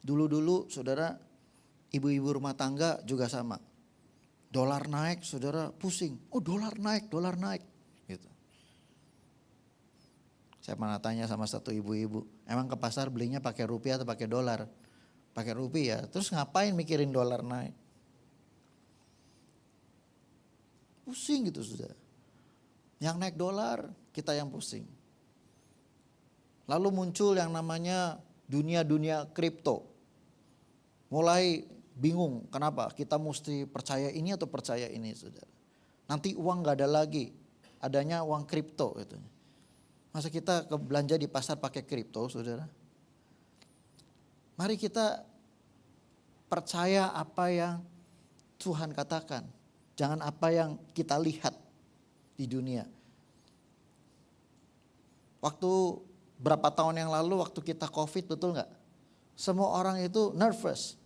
Dulu-dulu saudara, ibu-ibu rumah tangga juga sama. Dolar naik, saudara pusing. Oh dolar naik. Gitu. Saya pernah tanya sama satu ibu-ibu, emang ke pasar belinya pakai rupiah atau pakai dolar? Pakai rupiah, terus ngapain mikirin dolar naik? Pusing gitu saudara. Yang naik dolar, kita yang pusing. Lalu muncul yang namanya dunia kripto. Mulai bingung, kenapa? Kita mesti percaya ini atau percaya ini, saudara. Nanti uang gak ada lagi, adanya uang kripto gitu. Masa kita belanja di pasar pakai kripto, saudara? Mari kita percaya apa yang Tuhan katakan. Jangan apa yang kita lihat di dunia. Waktu berapa tahun yang lalu waktu kita COVID, betul gak? Semua orang itu nervous.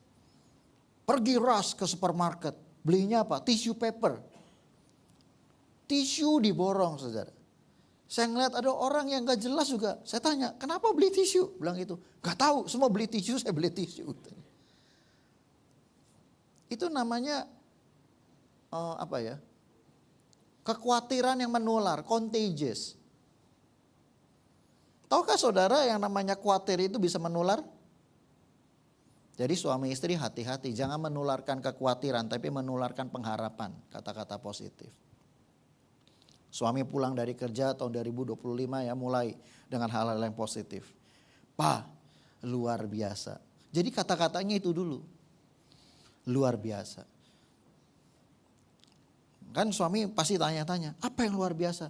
Pergi rush ke supermarket. Belinya apa? Tissue paper. Tisu diborong, saudara. Saya ngeliat ada orang yang gak jelas juga. Saya tanya, kenapa beli tisu? Bilang gitu. Gak tahu, semua beli tisu, saya beli tisu. Itu namanya kekhawatiran yang menular, contagious. Tahukah saudara yang namanya khawatir itu bisa menular? Jadi suami istri hati-hati, jangan menularkan kekhawatiran, tapi menularkan pengharapan, kata-kata positif. Suami pulang dari kerja tahun 2025 ya, mulai dengan hal-hal yang positif. Pak, luar biasa. Jadi kata-katanya itu dulu. Luar biasa. Kan suami pasti tanya-tanya, apa yang luar biasa?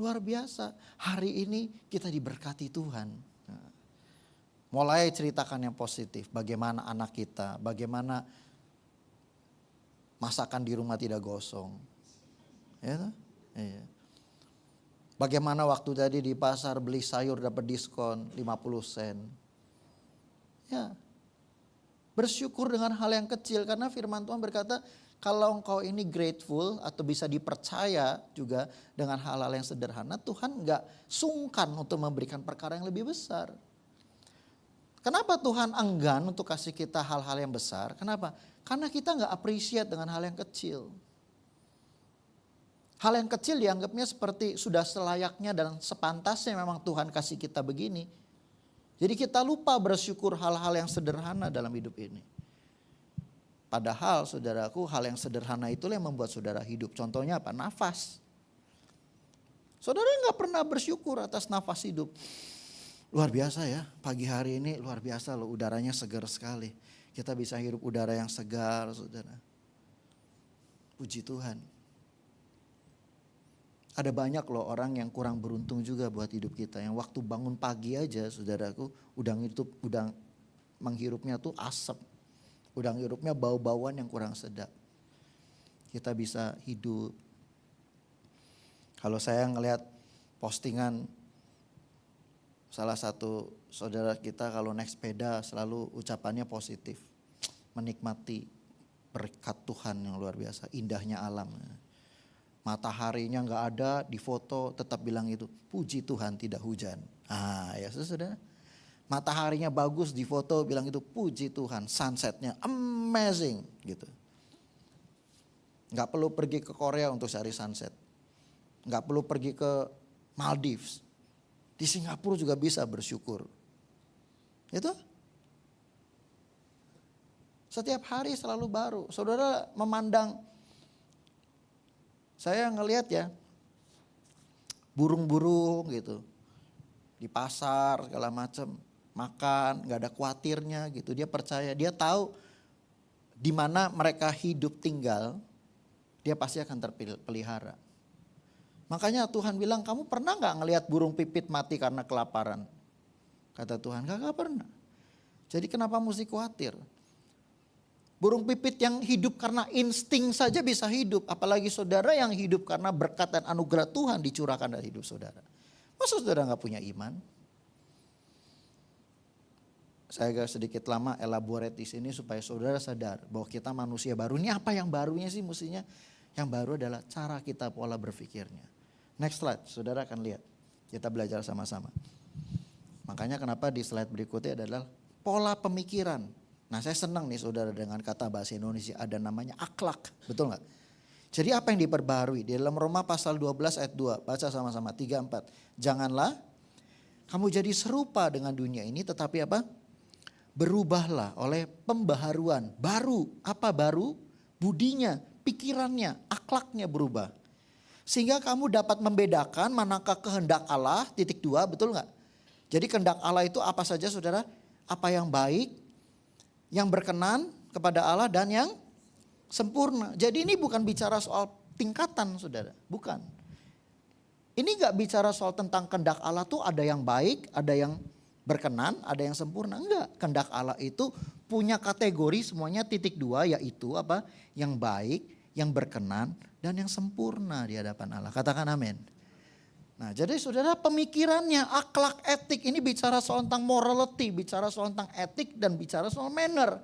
Luar biasa, hari ini kita diberkati Tuhan. Mulai ceritakan yang positif, bagaimana anak kita, bagaimana masakan di rumah tidak gosong. Ya toh? Iya. Bagaimana waktu tadi di pasar beli sayur dapat diskon 50 sen. Ya. Bersyukur dengan hal yang kecil karena firman Tuhan berkata kalau engkau ini grateful atau bisa dipercaya juga dengan hal-hal yang sederhana, Tuhan gak sungkan untuk memberikan perkara yang lebih besar. Kenapa Tuhan enggan untuk kasih kita hal-hal yang besar? Kenapa? Karena kita gak appreciate dengan hal yang kecil. Hal yang kecil dianggapnya seperti sudah selayaknya dan sepantasnya memang Tuhan kasih kita begini. Jadi kita lupa bersyukur hal-hal yang sederhana dalam hidup ini. Padahal saudaraku hal yang sederhana itulah yang membuat saudara hidup. Contohnya apa? Nafas. Saudara gak pernah bersyukur atas nafas hidup. Luar biasa ya, pagi hari ini luar biasa loh, udaranya segar sekali. Kita bisa hirup udara yang segar saudara. Puji Tuhan. Ada banyak loh orang yang kurang beruntung juga buat hidup kita. Yang waktu bangun pagi aja saudaraku udah menghirupnya tuh asap. Udah menghirupnya bau-bauan yang kurang sedap. Kita bisa hidup. Kalau saya ngelihat postingan salah satu saudara kita kalau naik sepeda selalu ucapannya positif. Menikmati berkat Tuhan yang luar biasa. Indahnya alam. Mataharinya gak ada, di foto tetap bilang itu, puji Tuhan tidak hujan. Ya saudara. Mataharinya bagus di foto bilang itu, puji Tuhan, sunsetnya amazing gitu. Gak perlu pergi ke Korea untuk cari sunset. Gak perlu pergi ke Maldives. Di Singapura juga bisa bersyukur. Itu. Setiap hari selalu baru. Saudara memandang. Saya ngelihat ya, burung-burung gitu, di pasar segala macam, makan, gak ada khawatirnya gitu. Dia percaya, dia tahu di mana mereka hidup tinggal, dia pasti akan terpelihara. Makanya Tuhan bilang, kamu pernah gak ngelihat burung pipit mati karena kelaparan? Kata Tuhan, gak pernah. Jadi kenapa mesti khawatir? Burung pipit yang hidup karena insting saja bisa hidup. Apalagi saudara yang hidup karena berkat dan anugerah Tuhan dicurahkan dari hidup saudara. Masa saudara gak punya iman? Saya agak sedikit lama elaborate di sini supaya saudara sadar bahwa kita manusia baru. Ini apa yang barunya sih mestinya? Yang baru adalah cara kita pola berpikirnya. Next slide, saudara akan lihat. Kita belajar sama-sama. Makanya kenapa di slide berikutnya adalah pola pemikiran. Nah saya senang nih saudara dengan kata bahasa Indonesia ada namanya akhlak, betul gak? Jadi apa yang diperbarui? Di dalam Roma pasal 12 ayat 2, baca sama-sama 3-4. Janganlah kamu jadi serupa dengan dunia ini tetapi apa? Berubahlah oleh pembaharuan. Baru, apa baru? Budinya, pikirannya, akhlaknya berubah. Sehingga kamu dapat membedakan manakah kehendak Allah, titik 2, betul gak? Jadi kehendak Allah itu apa saja saudara? Apa yang baik, yang berkenan kepada Allah dan yang sempurna. Jadi ini bukan bicara soal tingkatan saudara, bukan. Ini gak bicara soal tentang kehendak Allah tuh ada yang baik, ada yang berkenan, ada yang sempurna. Enggak, kehendak Allah itu punya kategori semuanya titik 2 yaitu apa? Yang baik, yang berkenan dan yang sempurna di hadapan Allah. Katakan amin. Nah jadi saudara pemikirannya, akhlak, etik ini bicara soal tentang morality, bicara soal tentang etik dan bicara soal manner.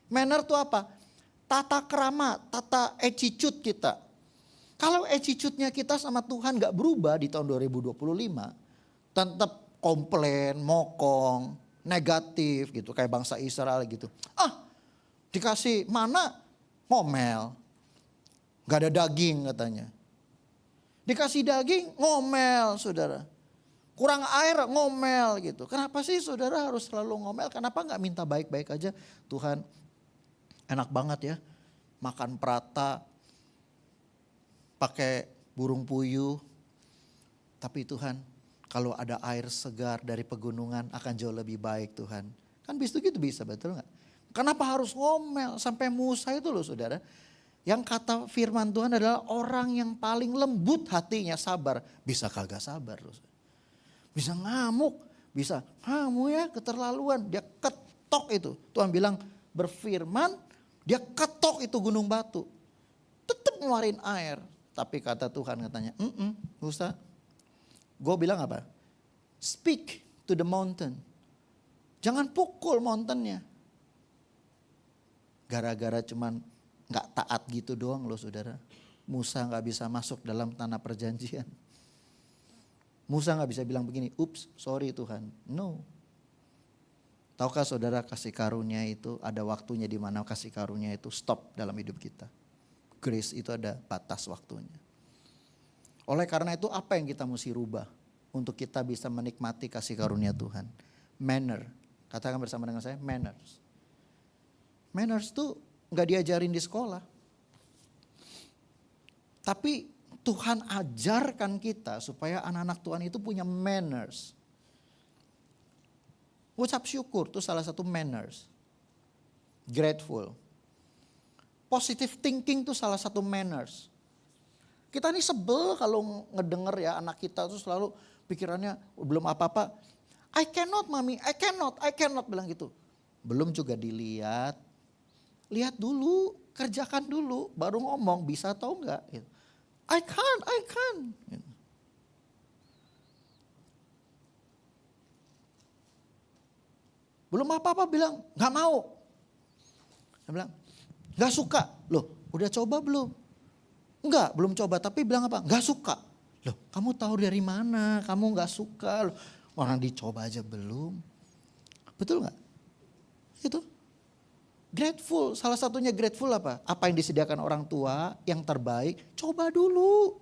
Manner itu apa? Tata krama, tata attitude kita. Kalau attitude-nya kita sama Tuhan gak berubah di tahun 2025, tetap komplain, mokong, negatif gitu kayak bangsa Israel gitu. Dikasih mana ngomel, gak ada daging katanya. Dikasih daging ngomel saudara. Kurang air ngomel gitu. Kenapa sih saudara harus selalu ngomel? Kenapa gak minta baik-baik aja? Tuhan enak banget ya. Makan prata. Pakai burung puyuh. Tapi Tuhan kalau ada air segar dari pegunungan akan jauh lebih baik Tuhan. Kan bisa gitu bisa betul gak? Kenapa harus ngomel? Sampai Musa itu loh saudara. Yang kata firman Tuhan adalah orang yang paling lembut hatinya sabar. Bisa kagak sabar loh. Bisa ngamuk. Bisa kamu ya keterlaluan. Dia ketok itu. Tuhan bilang berfirman dia ketok itu gunung batu. ngeluarin air. Tapi kata Tuhan katanya, gak usah. Gue bilang apa? Speak to the mountain. Jangan pukul mountainnya. Gara-gara cuman gak taat gitu doang loh saudara. Musa gak bisa masuk dalam tanah perjanjian. Musa gak bisa bilang begini, ups sorry Tuhan. No. Tahukah saudara kasih karunia itu ada waktunya di mana kasih karunia itu stop dalam hidup kita. Grace itu ada batas waktunya. Oleh karena itu apa yang kita mesti rubah untuk kita bisa menikmati kasih karunia Tuhan? Manner. Katakan bersama dengan saya, manners. Manners tuh gak diajarin di sekolah. Tapi Tuhan ajarkan kita supaya anak-anak Tuhan itu punya manners. Ucap syukur itu salah satu manners. Grateful. Positive thinking itu salah satu manners. Kita ini sebel kalau ngedenger ya anak kita tuh selalu pikirannya belum apa-apa. I cannot mami, I cannot bilang gitu. Belum juga dilihat. Lihat dulu, kerjakan dulu, baru ngomong bisa atau enggak. Gitu. I can't. Gitu. Belum apa-apa bilang gak mau. Dia bilang gak suka. Loh udah coba belum? Enggak belum coba tapi bilang apa? Gak suka. Loh kamu tahu dari mana kamu gak suka? Loh, orang dicoba aja belum. Betul gak? Itu. Grateful, salah satunya grateful apa? Apa yang disediakan orang tua yang terbaik, coba dulu.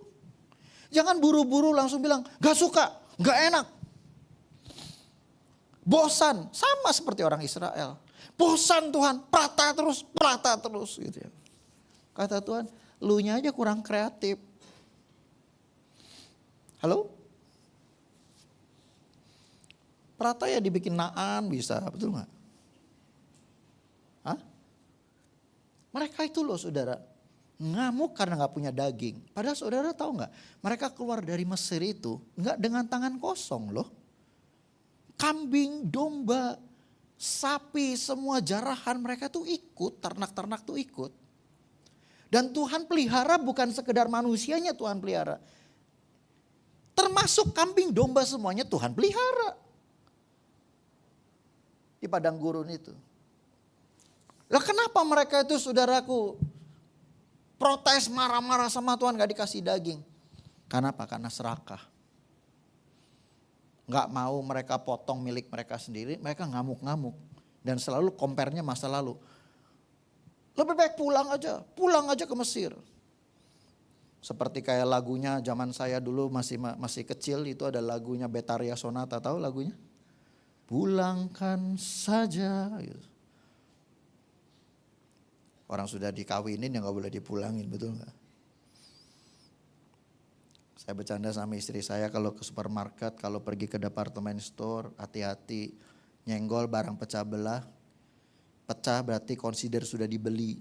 Jangan buru-buru langsung bilang gak suka, gak enak. Bosan, sama seperti orang Israel. Bosan Tuhan, prata terus gitu ya. Kata Tuhan, lu nya aja kurang kreatif. Halo? Prata ya dibikin naan bisa, betul gak? Hah? Mereka itu loh saudara, ngamuk karena gak punya daging. Padahal saudara tahu gak, mereka keluar dari Mesir itu gak dengan tangan kosong loh. Kambing, domba, sapi, semua jarahan mereka tuh ikut, ternak-ternak tuh ikut. Dan Tuhan pelihara bukan sekedar manusianya Tuhan pelihara. Termasuk kambing, domba semuanya Tuhan pelihara. Di padang gurun itu. Lah kenapa mereka itu saudaraku protes marah-marah sama Tuhan gak dikasih daging? Karena apa? Karena serakah. Gak mau mereka potong milik mereka sendiri, mereka ngamuk-ngamuk. Dan selalu compare-nya masa lalu. Lebih baik pulang aja ke Mesir. Seperti kayak lagunya zaman saya dulu masih kecil itu ada lagunya Betaria Sonata, tahu lagunya? Pulangkan saja. Gitu. Orang sudah dikawinin ya gak boleh dipulangin, betul gak? Saya bercanda sama istri saya kalau ke supermarket, kalau pergi ke department store, hati-hati nyenggol barang pecah belah. Pecah berarti consider sudah dibeli.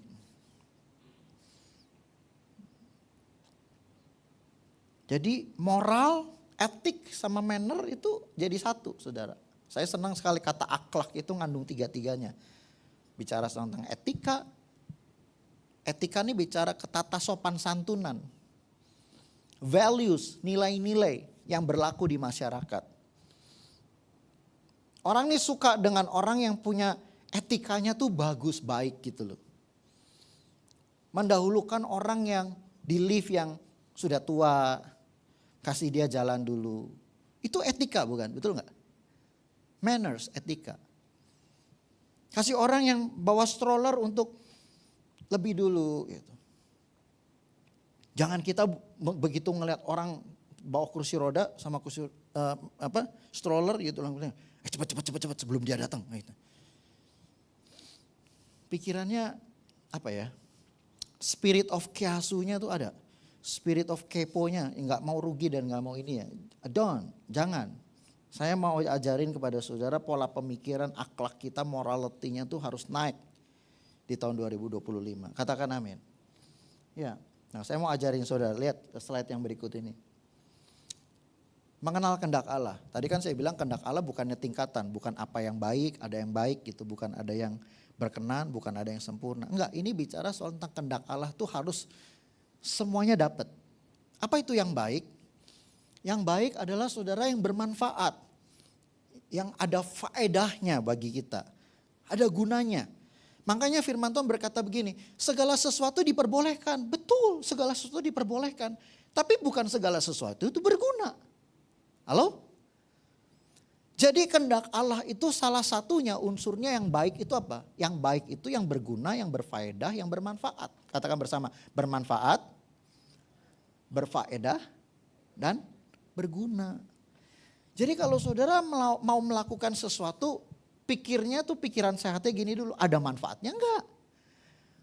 Jadi moral, etik sama manner itu jadi satu saudara. Saya senang sekali kata akhlak itu ngandung tiga-tiganya. Bicara tentang etika. Etika ini bicara ke tata sopan santunan. Values, nilai-nilai yang berlaku di masyarakat. Orang ini suka dengan orang yang punya etikanya tuh bagus, baik gitu loh. Mendahulukan orang yang di lift yang sudah tua, kasih dia jalan dulu. Itu etika bukan, betul gak? Manners, etika. Kasih orang yang bawa stroller untuk lebih dulu gitu. Jangan kita begitu ngelihat orang bawa kursi roda sama kursi stroller gitu langsung cepet sebelum dia datang gitu. Pikirannya apa ya? Spirit of kiasunya tuh ada. Spirit of keponya, nggak mau rugi dan nggak mau ini ya. Jangan. Saya mau ajarin kepada saudara pola pemikiran, akhlak kita, morality-nya tuh harus naik di tahun 2025. Katakan amin. Ya. Nah, saya mau ajarin saudara, lihat slide yang berikut ini. Mengenal kehendak Allah. Tadi kan saya bilang kehendak Allah bukannya tingkatan, bukan apa yang baik, ada yang baik gitu, bukan ada yang berkenan, bukan ada yang sempurna. Enggak, ini bicara soal tentang kehendak Allah tuh harus semuanya dapat. Apa itu yang baik? Yang baik adalah saudara yang bermanfaat. Yang ada faedahnya bagi kita. Ada gunanya. Makanya firman Tuhan berkata begini, segala sesuatu diperbolehkan. Betul, segala sesuatu diperbolehkan. Tapi bukan segala sesuatu itu berguna. Halo? Jadi kehendak Allah itu salah satunya unsurnya yang baik itu apa? Yang baik itu yang berguna, yang berfaedah, yang bermanfaat. Katakan bersama, bermanfaat, berfaedah, dan berguna. Jadi kalau saudara mau melakukan sesuatu, pikirnya tuh pikiran sehatnya gini dulu, ada manfaatnya enggak?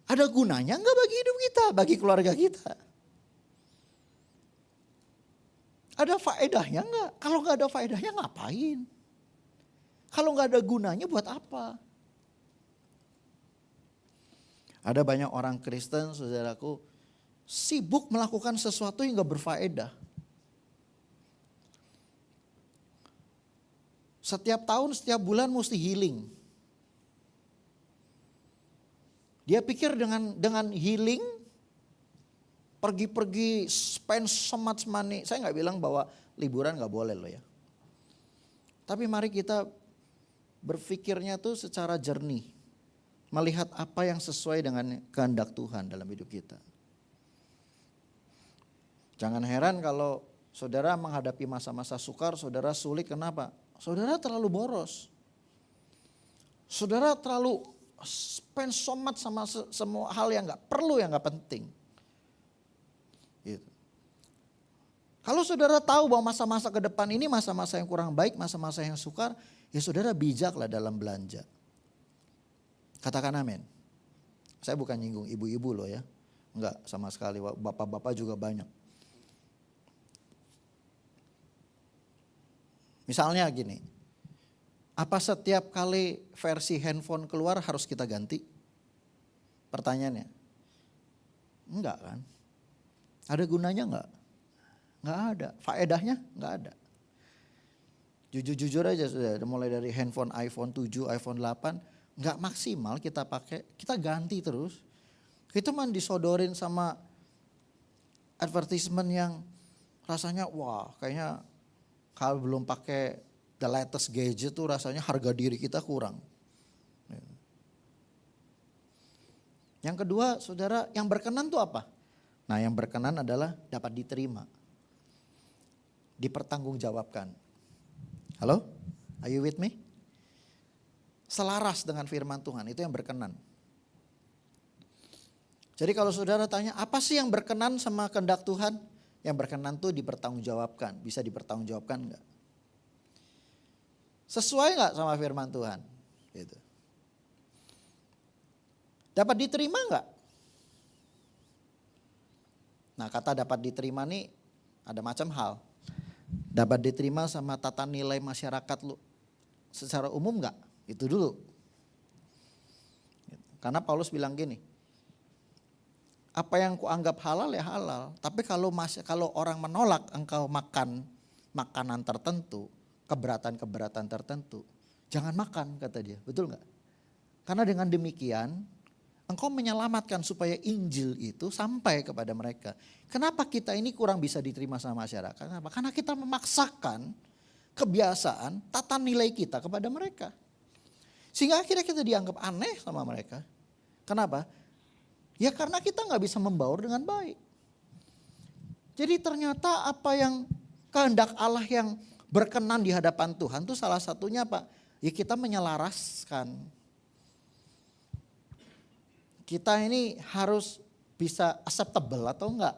Ada gunanya enggak bagi hidup kita, bagi keluarga kita? Ada faedahnya enggak? Kalau enggak ada faedahnya ngapain? Kalau enggak ada gunanya buat apa? Ada banyak orang Kristen, saudaraku, sibuk melakukan sesuatu yang enggak berfaedah. Setiap tahun, setiap bulan mesti healing. Dia pikir dengan healing, pergi-pergi, spend so much money. Saya nggak bilang bahwa liburan nggak boleh loh ya. Tapi mari kita berpikirnya tuh secara jernih. Melihat apa yang sesuai dengan kehendak Tuhan dalam hidup kita. Jangan heran kalau saudara menghadapi masa-masa sukar, saudara sulit, kenapa? Saudara terlalu boros. Saudara terlalu spend so much sama semua hal yang gak perlu, yang gak penting. Gitu. Kalau saudara tahu bahwa masa-masa ke depan ini masa-masa yang kurang baik, masa-masa yang sukar, ya saudara bijaklah dalam belanja. Katakan amin. Saya bukan nyinggung ibu-ibu loh ya. Enggak sama sekali, bapak-bapak juga banyak. Misalnya gini, apa setiap kali versi handphone keluar harus kita ganti? Pertanyaannya, enggak kan? Ada gunanya enggak? Enggak ada, faedahnya enggak ada. Jujur-jujur aja sudah, mulai dari handphone iPhone 7, iPhone 8, enggak maksimal kita pakai, kita ganti terus. Kita mah disodorin sama advertisement yang rasanya wah kayaknya kalau belum pakai the latest gadget tuh rasanya harga diri kita kurang. Yang kedua saudara, yang berkenan tuh apa? Nah yang berkenan adalah dapat diterima. Dipertanggungjawabkan. Halo? Are you with me? Selaras dengan firman Tuhan, itu yang berkenan. Jadi kalau saudara tanya, apa sih yang berkenan sama kehendak Tuhan? Yang berkenan tuh dipertanggungjawabkan. Bisa dipertanggungjawabkan enggak? Sesuai enggak sama firman Tuhan? Gitu. Dapat diterima enggak? Nah kata dapat diterima nih ada macam hal. Dapat diterima sama tata nilai masyarakat lu secara umum enggak? Itu dulu. Karena Paulus bilang gini, apa yang kuanggap halal ya halal. Tapi kalau orang menolak engkau makan makanan tertentu, keberatan-keberatan tertentu, jangan makan kata dia. Betul nggak? Karena dengan demikian engkau menyelamatkan supaya Injil itu sampai kepada mereka. Kenapa kita ini kurang bisa diterima sama masyarakat? Kenapa? Karena kita memaksakan kebiasaan tata nilai kita kepada mereka. Sehingga akhirnya kita dianggap aneh sama mereka. Kenapa? Ya karena kita nggak bisa membaur dengan baik. Jadi ternyata apa yang kehendak Allah yang berkenan di hadapan Tuhan itu salah satunya apa? Ya kita menyelaraskan. Kita ini harus bisa acceptable atau enggak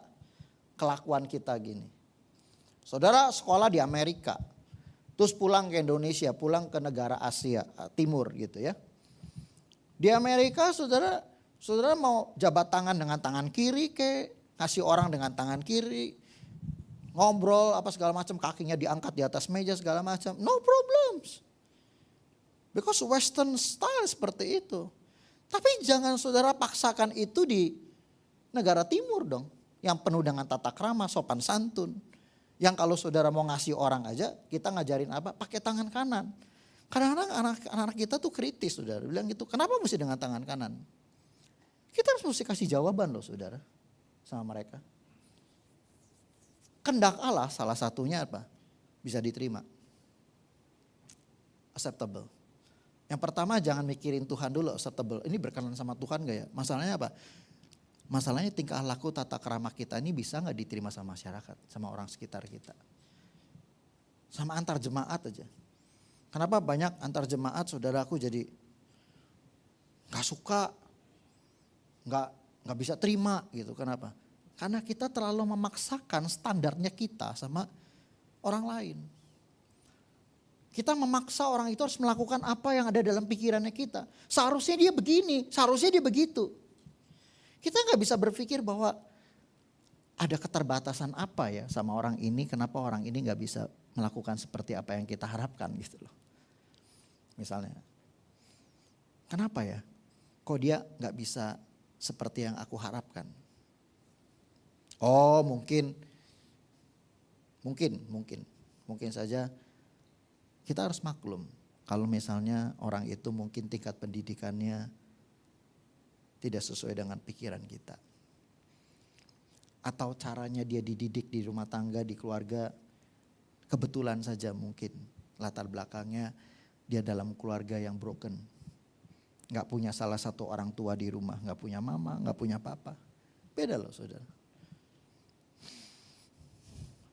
kelakuan kita gini. Saudara sekolah di Amerika, terus pulang ke Indonesia, pulang ke negara Asia Timur gitu ya. Di Amerika saudara mau jabat tangan dengan tangan kiri ngasih orang dengan tangan kiri, ngobrol apa segala macam, kakinya diangkat di atas meja segala macam, no problems. Because Western style seperti itu. Tapi jangan saudara paksakan itu di negara timur dong. Yang penuh dengan tata krama, sopan santun. Yang kalau saudara mau ngasih orang aja, kita ngajarin apa? Pakai tangan kanan. Kadang-kadang anak-anak kita tuh kritis saudara. Bilang gitu, kenapa mesti dengan tangan kanan? Kita harus mesti kasih jawaban loh saudara. sama mereka? Kehendak Allah salah satunya apa? Bisa diterima. Acceptable. Yang pertama jangan mikirin Tuhan dulu, acceptable. Ini berkenan sama Tuhan gak ya? Masalahnya apa? Masalahnya tingkah laku tata krama kita ini bisa gak diterima sama masyarakat, sama orang sekitar kita. Sama antar jemaat aja. Kenapa banyak antar jemaat saudaraku jadi gak suka, gak bisa terima gitu. Kenapa? Karena kita terlalu memaksakan standarnya kita sama orang lain. Kita memaksa orang itu harus melakukan apa yang ada dalam pikirannya kita. Seharusnya dia begini, seharusnya dia begitu. Kita gak bisa berpikir bahwa ada keterbatasan apa ya sama orang ini, kenapa orang ini gak bisa melakukan seperti apa yang kita harapkan gitu loh. Misalnya, kenapa ya kok dia gak bisa seperti yang aku harapkan. Oh mungkin saja kita harus maklum kalau misalnya orang itu mungkin tingkat pendidikannya tidak sesuai dengan pikiran kita. Atau caranya dia dididik di rumah tangga, di keluarga, kebetulan saja mungkin latar belakangnya dia dalam keluarga yang broken. Gak punya salah satu orang tua di rumah, gak punya mama, gak punya papa. Beda loh saudara.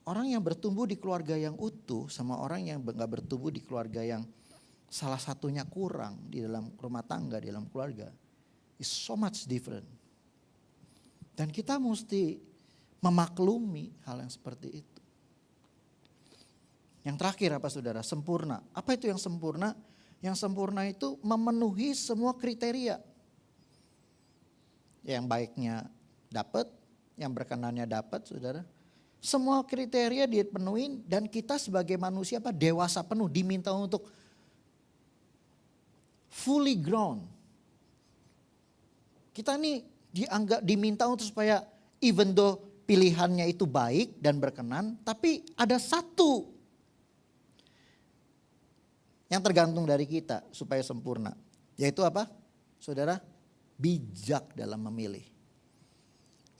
Orang yang bertumbuh di keluarga yang utuh sama orang yang gak bertumbuh di keluarga yang salah satunya kurang di dalam rumah tangga, di dalam keluarga. Is so much different. Dan kita mesti memaklumi hal yang seperti itu. Yang terakhir apa saudara? Sempurna. Apa itu yang sempurna? Yang sempurna itu memenuhi semua kriteria. Yang baiknya dapat, yang berkenannya dapat saudara. Semua kriteria dipenuhi dan kita sebagai manusia dewasa penuh diminta untuk fully grown. Kita nih diminta untuk supaya even though pilihannya itu baik dan berkenan, tapi ada satu yang tergantung dari kita supaya sempurna. Yaitu apa? Saudara, bijak dalam memilih.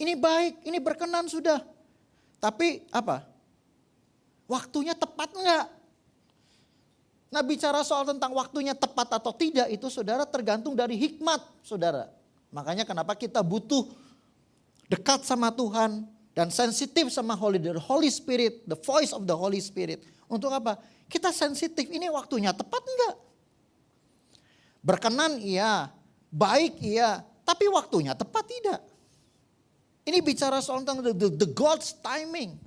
Ini baik, ini berkenan sudah. Tapi apa? Waktunya tepat enggak? Nah bicara soal tentang waktunya tepat atau tidak itu saudara tergantung dari hikmat saudara. Makanya kenapa kita butuh dekat sama Tuhan dan sensitif sama the Holy Spirit, the voice of the Holy Spirit. Untuk apa? Kita sensitif, ini waktunya tepat enggak? Berkenan iya, baik iya, tapi waktunya tepat tidak. Ini bicara soal tentang the God's timing.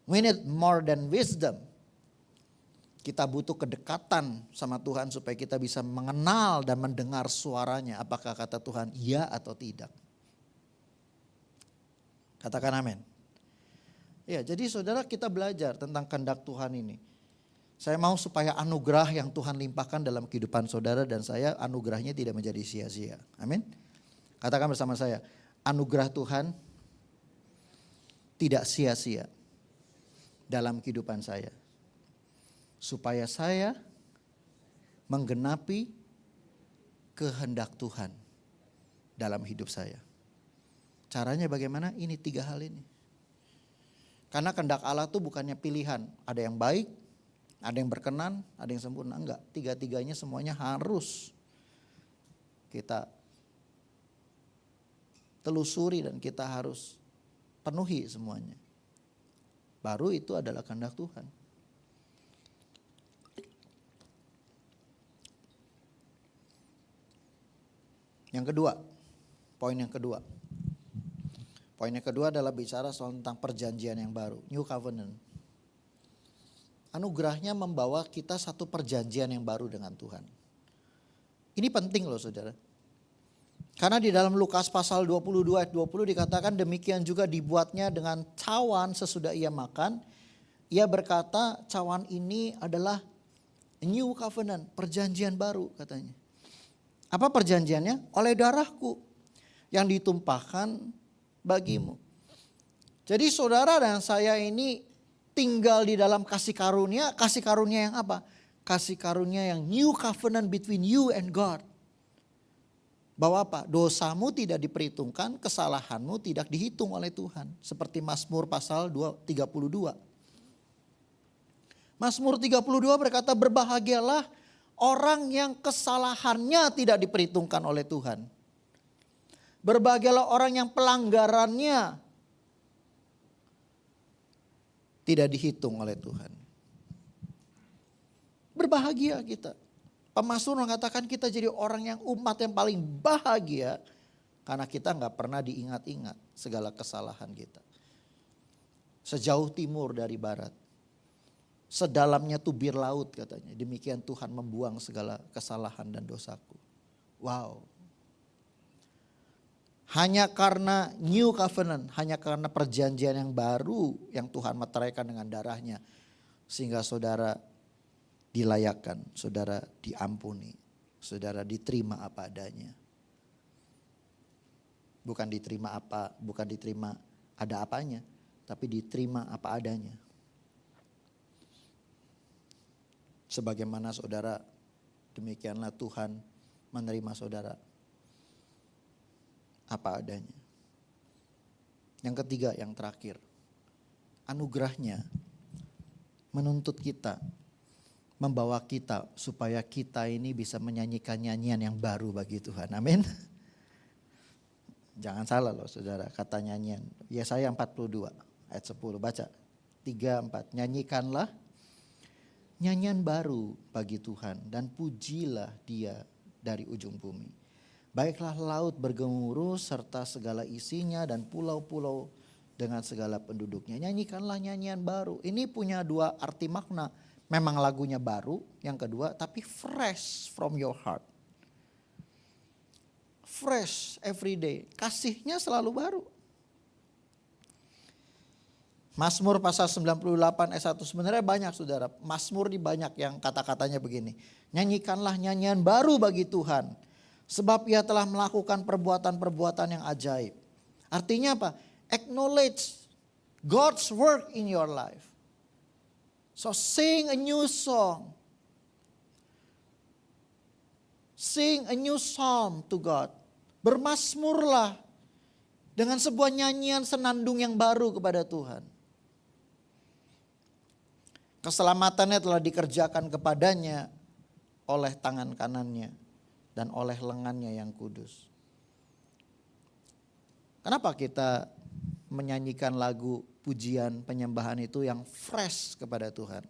We need more than wisdom. Kita butuh kedekatan sama Tuhan supaya kita bisa mengenal dan mendengar suaranya. Apakah kata Tuhan iya atau tidak. Katakan amin. Ya, jadi saudara kita belajar tentang kehendak Tuhan ini. Saya mau supaya anugerah yang Tuhan limpahkan dalam kehidupan saudara dan saya, anugerahnya tidak menjadi sia-sia. Amin. Katakan bersama saya, anugerah Tuhan tidak sia-sia dalam kehidupan saya. Supaya saya menggenapi kehendak Tuhan dalam hidup saya. Caranya bagaimana? Ini 3 hal ini. Karena kehendak Allah itu bukannya pilihan. Ada yang baik, ada yang berkenan, ada yang sempurna. Enggak, 3-tiganya semuanya harus kita telusuri dan kita harus penuhi semuanya. Baru itu adalah kehendak Tuhan. Yang kedua, poin yang kedua. Poin yang kedua adalah bicara soal tentang perjanjian yang baru, New Covenant. Anugerahnya membawa kita satu perjanjian yang baru dengan Tuhan. Ini penting loh saudara. Karena di dalam Lukas pasal 22 ayat 20 dikatakan demikian juga dibuatnya dengan cawan sesudah ia makan. Ia berkata cawan ini adalah New Covenant, perjanjian baru katanya. Apa perjanjiannya? Oleh darahku yang ditumpahkan bagimu. Jadi saudara dan saya ini tinggal di dalam kasih karunia yang apa? Kasih karunia yang new covenant between you and God. Bahwa apa? Dosamu tidak diperhitungkan, kesalahanmu tidak dihitung oleh Tuhan. Seperti Mazmur pasal 32. Mazmur 32 berkata, berbahagialah orang yang kesalahannya tidak diperhitungkan oleh Tuhan. Berbahagialah orang yang pelanggarannya tidak dihitung oleh Tuhan. Berbahagia kita. Pemazmur mengatakan kita jadi orang yang umat yang paling bahagia karena kita nggak pernah diingat-ingat segala kesalahan kita. Sejauh timur dari barat, sedalamnya tubir laut katanya. Demikian Tuhan membuang segala kesalahan dan dosaku. Wow. Hanya karena new covenant, hanya karena perjanjian yang baru yang Tuhan meteraikan dengan darahnya. Sehingga saudara dilayakkan, saudara diampuni, saudara diterima apa adanya. Bukan diterima ada apanya, tapi diterima apa adanya. Sebagaimana saudara, demikianlah Tuhan menerima saudara apa adanya. Yang ketiga, yang terakhir, anugerahnya menuntut kita, membawa kita supaya kita ini bisa menyanyikan nyanyian yang baru bagi Tuhan. Amin. Jangan salah loh saudara, kata nyanyian Yesaya 42 ayat 10, baca 3-4. Nyanyikanlah nyanyian baru bagi Tuhan dan pujilah Dia dari ujung bumi. Baiklah laut bergemuruh serta segala isinya dan pulau-pulau dengan segala penduduknya. Nyanyikanlah nyanyian baru. Ini punya dua arti makna. Memang lagunya baru, yang kedua tapi fresh from your heart. Fresh every day, kasihnya selalu baru. Mazmur pasal 98 ayat 1, sebenarnya banyak saudara. Mazmur di banyak yang kata-katanya begini. Nyanyikanlah nyanyian baru bagi Tuhan, sebab Ia telah melakukan perbuatan-perbuatan yang ajaib. Artinya apa? Acknowledge God's work in your life. So sing a new song. Sing a new psalm to God. Bermasmurlah dengan sebuah nyanyian senandung yang baru kepada Tuhan. Keselamatannya telah dikerjakan kepadanya oleh tangan kanannya dan oleh lengannya yang kudus. Kenapa kita menyanyikan lagu pujian penyembahan itu yang fresh kepada Tuhan?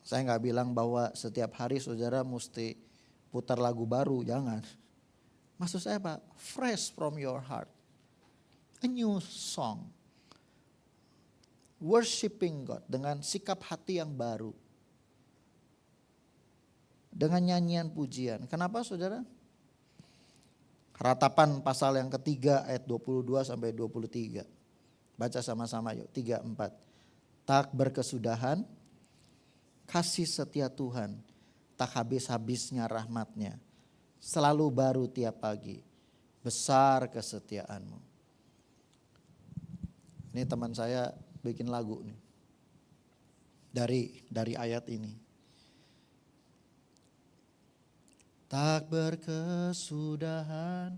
Saya nggak bilang bahwa setiap hari saudara mesti putar lagu baru, jangan. Maksud saya apa? Fresh from your heart. A new song. Worshiping God dengan sikap hati yang baru. Dengan nyanyian pujian. Kenapa saudara? Ratapan pasal yang ketiga ayat 22 sampai 23. Baca sama-sama yuk, 3-4. Tak berkesudahan kasih setia Tuhan, tak habis-habisnya rahmatnya. Selalu baru tiap pagi, besar kesetiaanmu. Ini teman saya bikin lagu nih. Dari ayat ini. Tak berkesudahan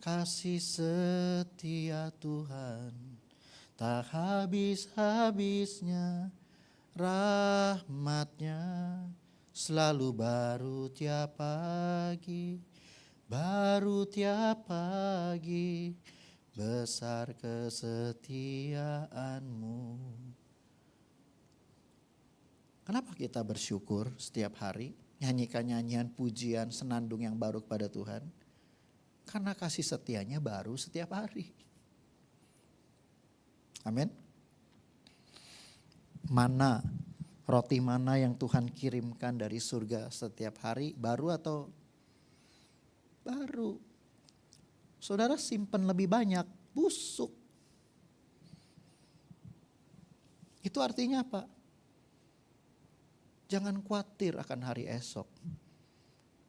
kasih setia Tuhan, tak habis-habisnya rahmatnya, selalu baru tiap pagi, besar kesetiaanmu. Kenapa kita bersyukur setiap hari? Nyanyikan nyanyian pujian senandung yang baru kepada Tuhan. Karena kasih setianya baru setiap hari. Amin. Mana, roti mana yang Tuhan kirimkan dari surga setiap hari, baru atau baru? Saudara simpen lebih banyak, busuk. Itu artinya apa? Jangan khawatir akan hari esok.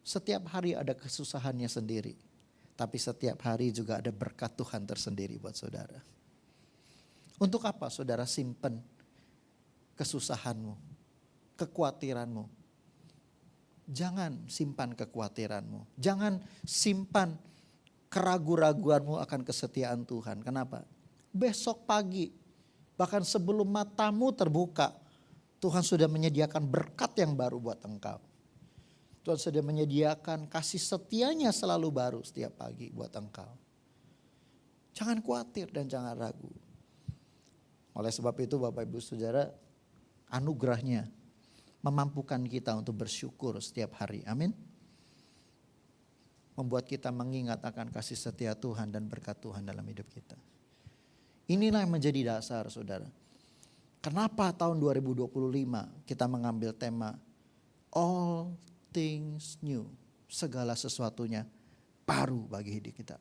Setiap hari ada kesusahannya sendiri. Tapi setiap hari juga ada berkat Tuhan tersendiri buat saudara. Untuk apa saudara simpen kesusahanmu, kekhawatiranmu? Jangan simpan kekhawatiranmu. Jangan simpan keraguan-raguanmu akan kesetiaan Tuhan. Kenapa? Besok pagi, bahkan sebelum matamu terbuka, Tuhan sudah menyediakan berkat yang baru buat engkau. Tuhan sudah menyediakan kasih setianya selalu baru setiap pagi buat engkau. Jangan khawatir dan jangan ragu. Oleh sebab itu Bapak Ibu Saudara, anugerahnya memampukan kita untuk bersyukur setiap hari. Amin. Membuat kita mengingat akan kasih setia Tuhan dan berkat Tuhan dalam hidup kita. Inilah yang menjadi dasar saudara. Kenapa tahun 2025 kita mengambil tema All Things New. Segala sesuatunya baru bagi hidup kita.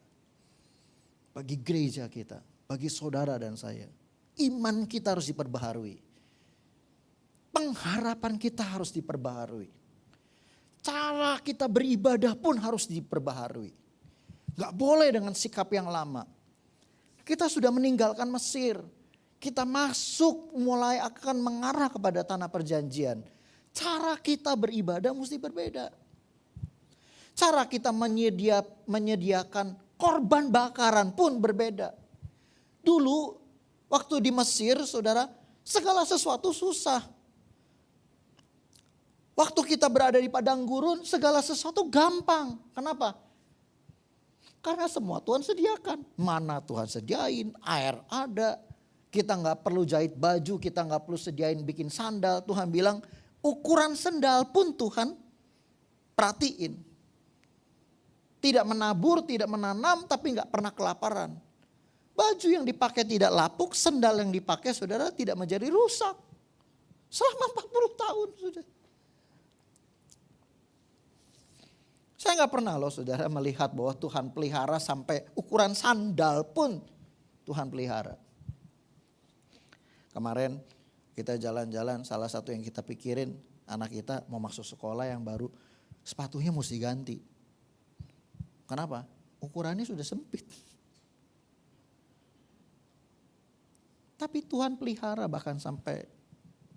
Bagi gereja kita, bagi saudara dan saya. Iman kita harus diperbaharui. Pengharapan kita harus diperbaharui. Cara kita beribadah pun harus diperbaharui. Gak boleh dengan sikap yang lama. Kita sudah meninggalkan Mesir. Kita masuk mulai akan mengarah kepada tanah perjanjian. Cara kita beribadah mesti berbeda. Cara kita menyediakan korban bakaran pun berbeda. Dulu waktu di Mesir saudara, segala sesuatu susah. Waktu kita berada di padang gurun, segala sesuatu gampang. Kenapa? Karena semua Tuhan sediakan. Mana Tuhan sediain, air ada. Kita gak perlu jahit baju, kita gak perlu sediain bikin sandal. Tuhan bilang ukuran sendal pun Tuhan perhatiin. Tidak menabur, tidak menanam, tapi gak pernah kelaparan. Baju yang dipakai tidak lapuk, sendal yang dipakai saudara tidak menjadi rusak. Selama 40 tahun sudah. Saya gak pernah loh saudara melihat bahwa Tuhan pelihara sampai ukuran sandal pun Tuhan pelihara. Kemarin kita jalan-jalan, salah satu yang kita pikirin anak kita mau masuk sekolah yang baru, sepatunya mesti ganti. Kenapa? Ukurannya sudah sempit. Tapi Tuhan pelihara bahkan sampai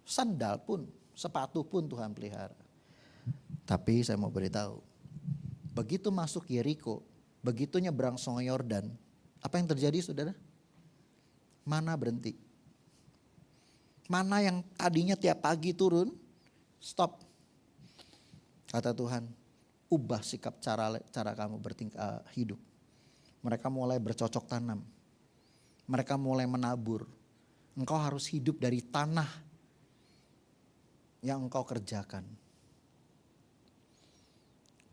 sandal pun, sepatu pun Tuhan pelihara. Tapi saya mau beritahu, begitu masuk Yeriko, begitu nyebrang Sungai Yordan, apa yang terjadi saudara? Mana berhenti. Mana yang tadinya tiap pagi turun, stop. Kata Tuhan, ubah sikap cara kamu hidup. Mereka mulai bercocok tanam. Mereka mulai menabur. Engkau harus hidup dari tanah yang engkau kerjakan.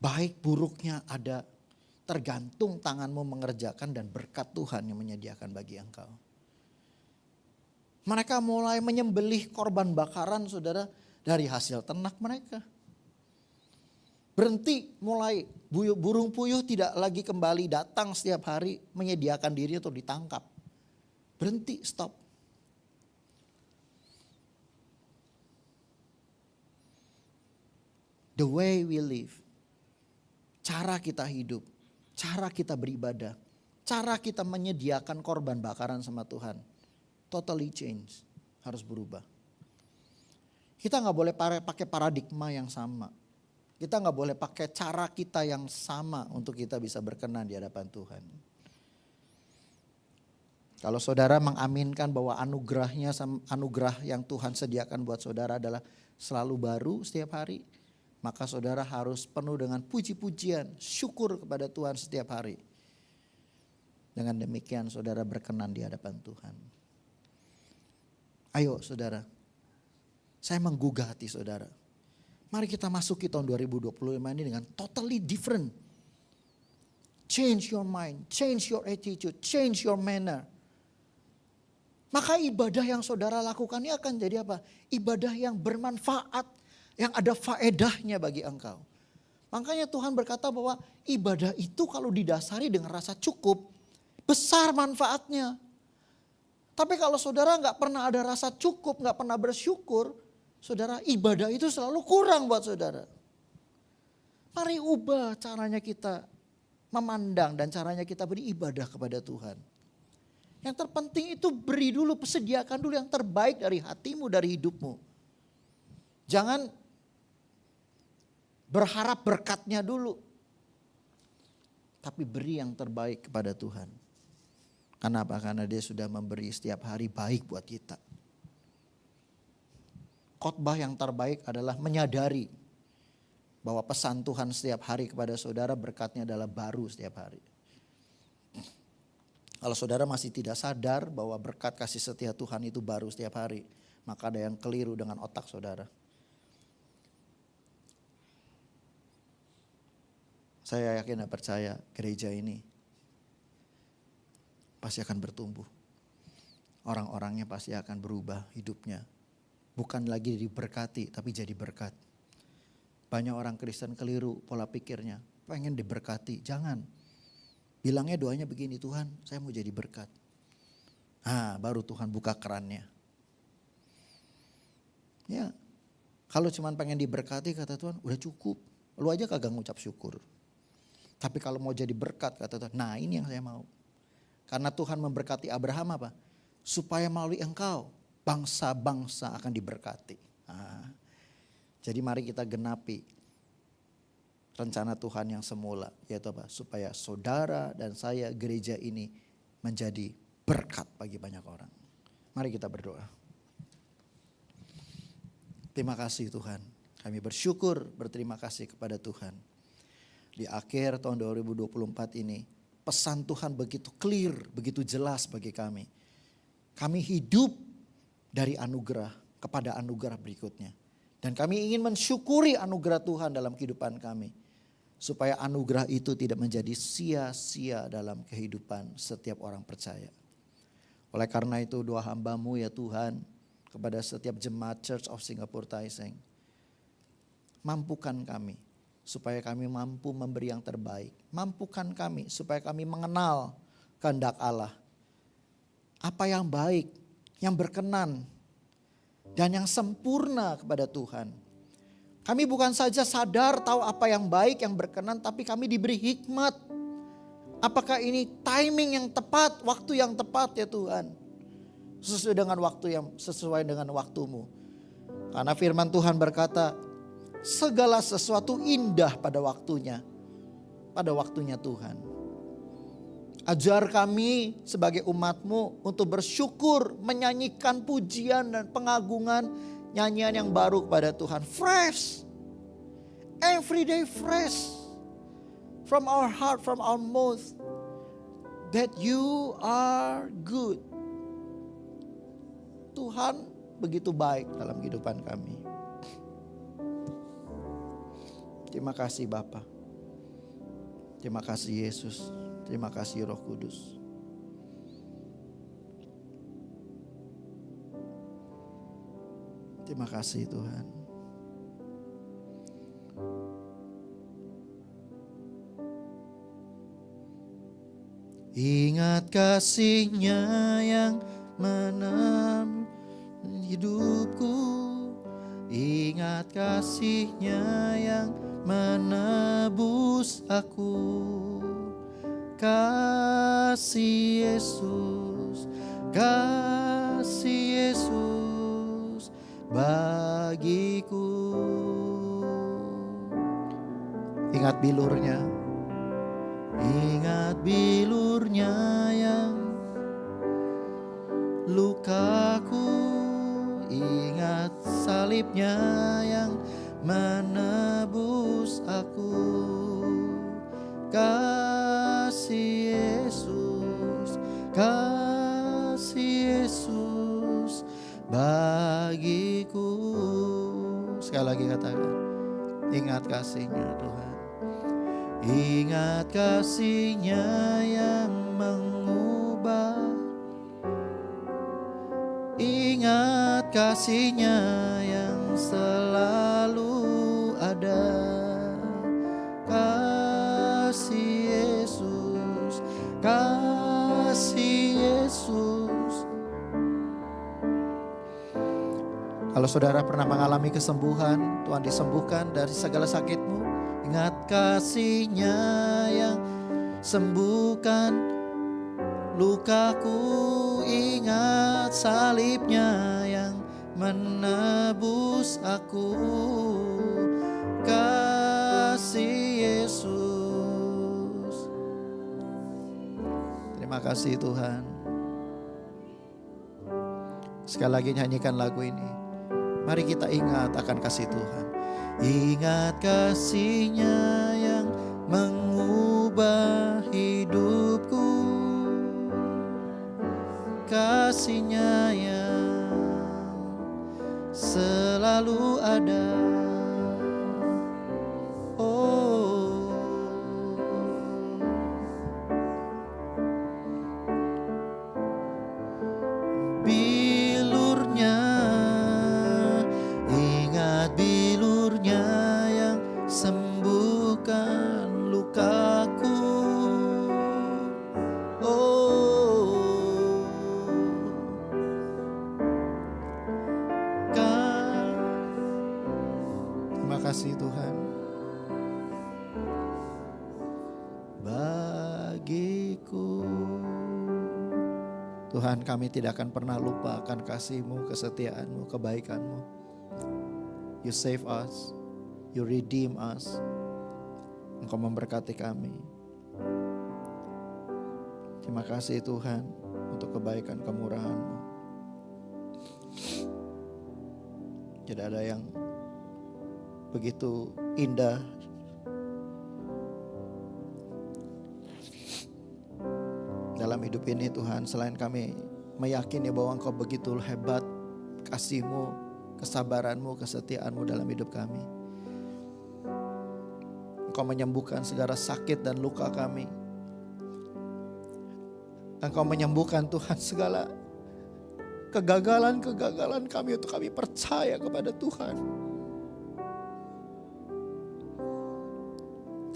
Baik buruknya ada, tergantung tanganmu mengerjakan dan berkat Tuhan yang menyediakan bagi engkau. Mereka mulai menyembelih korban bakaran saudara dari hasil ternak mereka. Berhenti mulai burung puyuh tidak lagi kembali datang setiap hari menyediakan diri untuk ditangkap. Berhenti, stop. The way we live. Cara kita hidup, cara kita beribadah, cara kita menyediakan korban bakaran sama Tuhan. Totally change, harus berubah. Kita gak boleh pakai paradigma yang sama. Kita gak boleh pakai cara kita yang sama untuk kita bisa berkenan di hadapan Tuhan. Kalau saudara mengaminkan bahwa anugerah yang Tuhan sediakan buat saudara adalah selalu baru setiap hari, maka saudara harus penuh dengan puji-pujian, syukur kepada Tuhan setiap hari. Dengan demikian saudara berkenan di hadapan Tuhan. Ayo saudara, saya menggugah hati saudara. Mari kita masuki tahun 2025 ini dengan totally different. Change your mind, change your attitude, change your manner. Maka ibadah yang saudara lakukan ini akan jadi apa? Ibadah yang bermanfaat, yang ada faedahnya bagi engkau. Makanya Tuhan berkata bahwa ibadah itu kalau didasari dengan rasa cukup, besar manfaatnya. Tapi kalau saudara gak pernah ada rasa cukup, gak pernah bersyukur, saudara ibadah itu selalu kurang buat saudara. Mari ubah caranya kita memandang dan caranya kita beribadah kepada Tuhan. Yang terpenting itu beri dulu, sediakan dulu yang terbaik dari hatimu, dari hidupmu. Jangan berharap berkatnya dulu. Tapi beri yang terbaik kepada Tuhan. Kenapa? Karena dia sudah memberi setiap hari baik buat kita. Khotbah yang terbaik adalah menyadari bahwa pesan Tuhan setiap hari kepada saudara berkatnya adalah baru setiap hari. Kalau saudara masih tidak sadar bahwa berkat kasih setia Tuhan itu baru setiap hari, maka ada yang keliru dengan otak saudara. Saya yakin dan percaya gereja ini pasti akan bertumbuh. Orang-orangnya pasti akan berubah hidupnya. Bukan lagi diberkati tapi jadi berkat. Banyak orang Kristen keliru pola pikirnya. Pengen diberkati, jangan. Bilangnya doanya begini, Tuhan saya mau jadi berkat. Baru Tuhan buka kerannya. Ya, kalau cuma pengen diberkati kata Tuhan udah cukup. Lu aja kagak ngucap syukur. Tapi kalau mau jadi berkat kata Tuhan, nah ini yang saya mau. Karena Tuhan memberkati Abraham apa? Supaya melalui engkau bangsa-bangsa akan diberkati. Jadi mari kita genapi rencana Tuhan yang semula. Yaitu apa? Supaya saudara dan saya gereja ini menjadi berkat bagi banyak orang. Mari kita berdoa. Terima kasih Tuhan. Kami bersyukur, berterima kasih kepada Tuhan. Di akhir tahun 2024 ini, pesan Tuhan begitu clear, begitu jelas bagi kami. Kami hidup dari anugerah kepada anugerah berikutnya. Dan kami ingin mensyukuri anugerah Tuhan dalam kehidupan kami. Supaya anugerah itu tidak menjadi sia-sia dalam kehidupan setiap orang percaya. Oleh karena itu doa hamba-Mu ya Tuhan, kepada setiap jemaat Church of Singapore Taiseng. Mampukan kami supaya kami mampu memberi yang terbaik. Mampukan kami supaya kami mengenal kehendak Allah. Apa yang baik, yang berkenan, dan yang sempurna kepada Tuhan. Kami bukan saja sadar tahu apa yang baik, yang berkenan, tapi kami diberi hikmat. Apakah ini timing yang tepat, waktu yang tepat ya Tuhan. Sesuai dengan waktu-Mu. Karena firman Tuhan berkata, segala sesuatu indah pada waktunya. Pada waktunya Tuhan. Ajar kami sebagai umat-Mu untuk bersyukur, menyanyikan pujian dan pengagungan, nyanyian yang baru kepada Tuhan. Fresh. Every day fresh. From our heart, from our mouth. That you are good. Tuhan begitu baik dalam kehidupan kami. Terima kasih Bapa. Terima kasih Yesus. Terima kasih Roh Kudus. Terima kasih Tuhan. Ingat kasih-Nya yang menemani hidupku. Ingat kasih-Nya yang menebus aku. Kasih Yesus, kasih Yesus bagiku. Ingat bilurnya, ingat bilurnya yang lukaku. Ingat salibnya yang menebus aku. Kasih Yesus, kasih Yesus bagiku. Sekali lagi katakan, ingat kasih-Nya Tuhan. Ingat kasih-Nya yang mengubah. Ingat kasih-Nya yang selalu ada. Kasih Yesus, kasih Yesus. Kalau saudara pernah mengalami kesembuhan, Tuhan disembuhkan dari segala sakitmu, ingat kasih-Nya yang sembuhkan lukaku. Ingat salibnya yang menebus aku. Kasih kasih Yesus. Terima kasih Tuhan. Sekali lagi nyanyikan lagu ini. Mari kita ingat akan kasih Tuhan. Ingat kasih-Nya yang mengubah hidupku, kasih-Nya yang selalu ada. Oh, bilurnya, ingat bilurnya yang sembuhkan lukaku. Oh, terima kasih Tuhan. Bagiku Tuhan, kami tidak akan pernah lupa akan kasih-Mu, kesetiaan-Mu, kebaikan-Mu. You save us, You redeem us. Engkau memberkati kami. Terima kasih Tuhan untuk kebaikan kemurahan-Mu. Tidak ada yang begitu indah dalam hidup ini Tuhan, selain kami meyakini bahwa Engkau begitu hebat, kasih-Mu, kesabaran-Mu, kesetiaan-Mu dalam hidup kami. Engkau menyembuhkan segala sakit dan luka kami. Engkau menyembuhkan Tuhan segala kegagalan-kegagalan kami untuk kami percaya kepada Tuhan.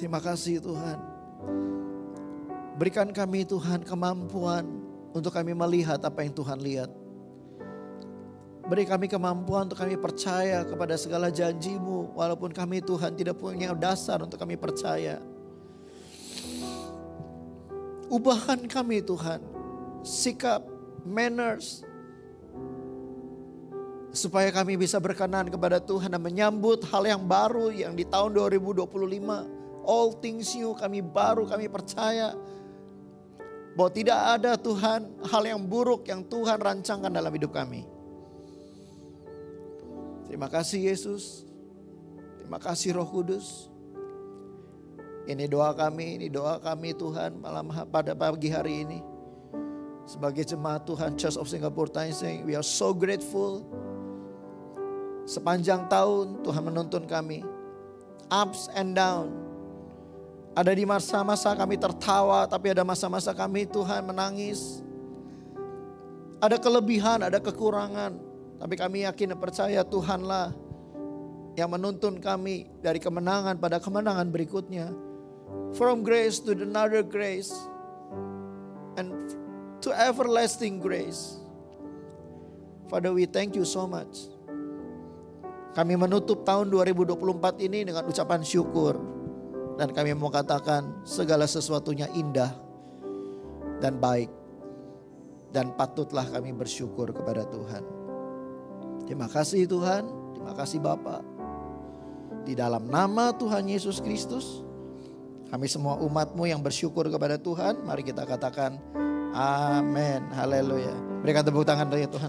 Terima kasih Tuhan. Berikan kami Tuhan kemampuan untuk kami melihat apa yang Tuhan lihat. Beri kami kemampuan untuk kami percaya kepada segala janji-Mu. Walaupun kami Tuhan tidak punya dasar untuk kami percaya. Ubahkan kami Tuhan sikap, manners, supaya kami bisa berkenan kepada Tuhan dan menyambut hal yang baru yang di tahun 2025. All things new, kami baru, kami percaya bahwa tidak ada Tuhan hal yang buruk yang Tuhan rancangkan dalam hidup kami. Terima kasih Yesus. Terima kasih Roh Kudus. Ini doa kami Tuhan pada pagi hari ini. Sebagai jemaat Tuhan Church of Singapore Taiseng, we are so grateful. Sepanjang tahun Tuhan menuntun kami. Ups and down. Ada di masa-masa kami tertawa, tapi ada masa-masa kami Tuhan menangis. Ada kelebihan, ada kekurangan. Tapi kami yakin dan percaya Tuhanlah yang menuntun kami dari kemenangan pada kemenangan berikutnya. From grace to another grace. And to everlasting grace. Father, we thank you so much. Kami menutup tahun 2024 ini dengan ucapan syukur. Dan kami mau katakan segala sesuatunya indah dan baik. Dan patutlah kami bersyukur kepada Tuhan. Terima kasih Tuhan, terima kasih Bapa. Di dalam nama Tuhan Yesus Kristus, kami semua umat-Mu yang bersyukur kepada Tuhan, mari kita katakan amin, haleluya. Berikan tepuk tangan dari Tuhan.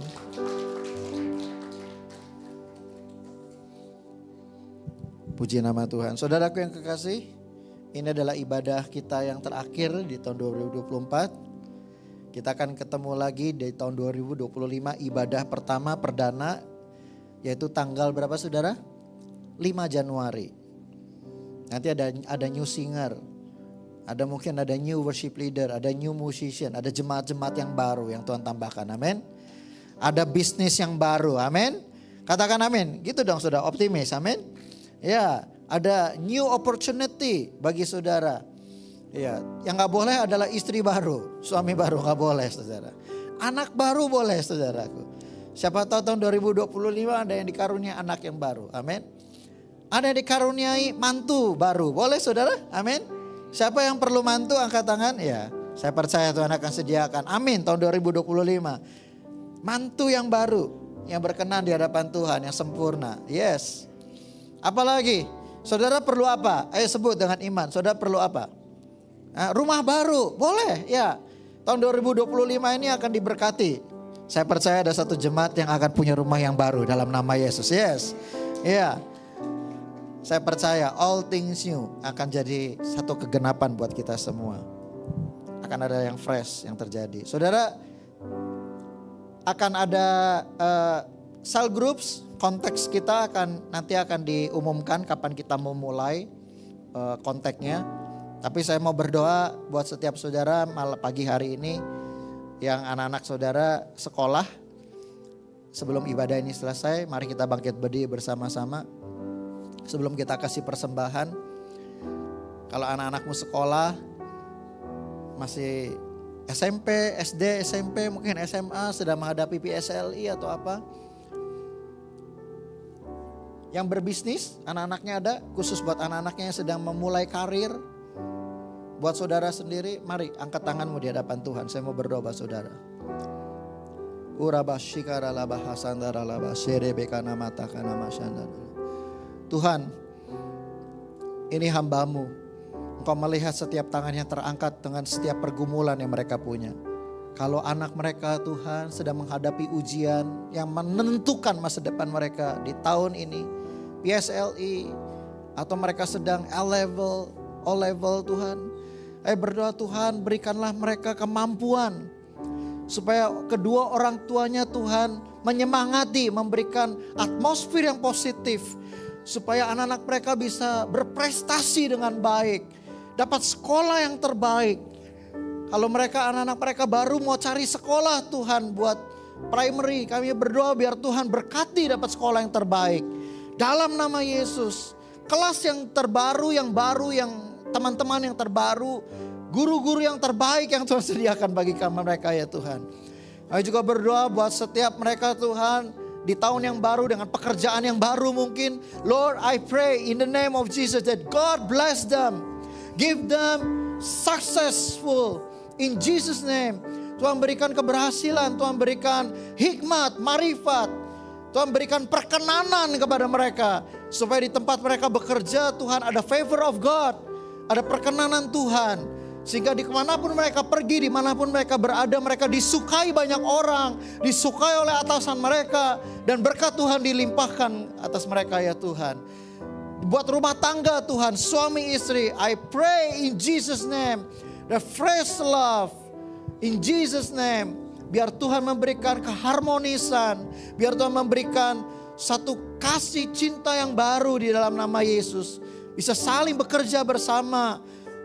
Puji nama Tuhan. Saudaraku yang kekasih, ini adalah ibadah kita yang terakhir di tahun 2024. Kita akan ketemu lagi di tahun 2025, ibadah pertama perdana, yaitu tanggal berapa saudara? 5 Januari. Nanti ada new singer, mungkin ada new worship leader, ada new musician, ada jemaat-jemaat yang baru yang Tuhan tambahkan, amin. Ada bisnis yang baru, amin. Katakan amin, gitu dong saudara, optimis, amin. Ya, ada new opportunity bagi saudara. Ya, yang gak boleh adalah istri baru, suami baru gak boleh saudara. Anak baru boleh saudaraku. Siapa tahu tahun 2025 ada yang dikarunia anak yang baru, amin. Ada yang dikaruniai mantu baru, boleh saudara, amin. Siapa yang perlu mantu angkat tangan, ya saya percaya Tuhan akan sediakan, amin. Tahun 2025 mantu yang baru, yang berkenan di hadapan Tuhan, yang sempurna, yes. Apalagi Saudara perlu apa? Ayo sebut dengan iman. Saudara perlu apa? Nah, rumah baru, boleh ya. Tahun 2025 ini akan diberkati. Saya percaya ada satu jemaat yang akan punya rumah yang baru dalam nama Yesus. Yes, ya. Saya percaya all things new akan jadi satu kegenapan buat kita semua. Akan ada yang fresh yang terjadi. Saudara, akan ada cell groups. Konteks kita nanti akan diumumkan kapan kita mau mulai kontaknya. Tapi saya mau berdoa buat setiap saudara pagi hari ini yang anak-anak saudara sekolah. Sebelum ibadah ini selesai, mari kita bangkit berdiri bersama-sama. Sebelum kita kasih persembahan, kalau anak-anakmu sekolah masih SMP, SD, SMP, mungkin SMA sedang menghadapi PSLI atau apa. Yang berbisnis, anak-anaknya ada, khusus buat anak-anaknya yang sedang memulai karir. Buat saudara sendiri, mari angkat tanganmu di hadapan Tuhan. Saya mau berdoa buat saudara. Tuhan, ini hamba-Mu. Engkau melihat setiap tangan yang terangkat dengan setiap pergumulan yang mereka punya. Kalau anak mereka Tuhan sedang menghadapi ujian yang menentukan masa depan mereka di tahun ini, PSLE atau mereka sedang L-level, O-level Tuhan. Saya berdoa Tuhan berikanlah mereka kemampuan supaya kedua orang tuanya Tuhan menyemangati, memberikan atmosfer yang positif supaya anak-anak mereka bisa berprestasi dengan baik, dapat sekolah yang terbaik. Kalau mereka anak-anak mereka baru mau cari sekolah Tuhan buat primary, kami berdoa biar Tuhan berkati dapat sekolah yang terbaik. Dalam nama Yesus, kelas yang terbaru, yang teman-teman yang terbaru, guru-guru yang terbaik yang Tuhan sediakan bagi kami mereka ya Tuhan. Kami juga berdoa buat setiap mereka Tuhan di tahun yang baru dengan pekerjaan yang baru mungkin. Lord, I pray in the name of Jesus that God bless them. Give them successful in Jesus name. Tuhan berikan keberhasilan, Tuhan berikan hikmat, marifat. Tuhan berikan perkenanan kepada mereka. Supaya di tempat mereka bekerja Tuhan ada favor of God. Ada perkenanan Tuhan. Sehingga di kemanapun mereka pergi, dimanapun mereka berada, mereka disukai banyak orang. Disukai oleh atasan mereka. Dan berkat Tuhan dilimpahkan atas mereka ya Tuhan. Buat rumah tangga Tuhan, suami istri, I pray in Jesus name. The fresh love in Jesus name. Biar Tuhan memberikan keharmonisan. Biar Tuhan memberikan satu kasih cinta yang baru di dalam nama Yesus. Bisa saling bekerja bersama.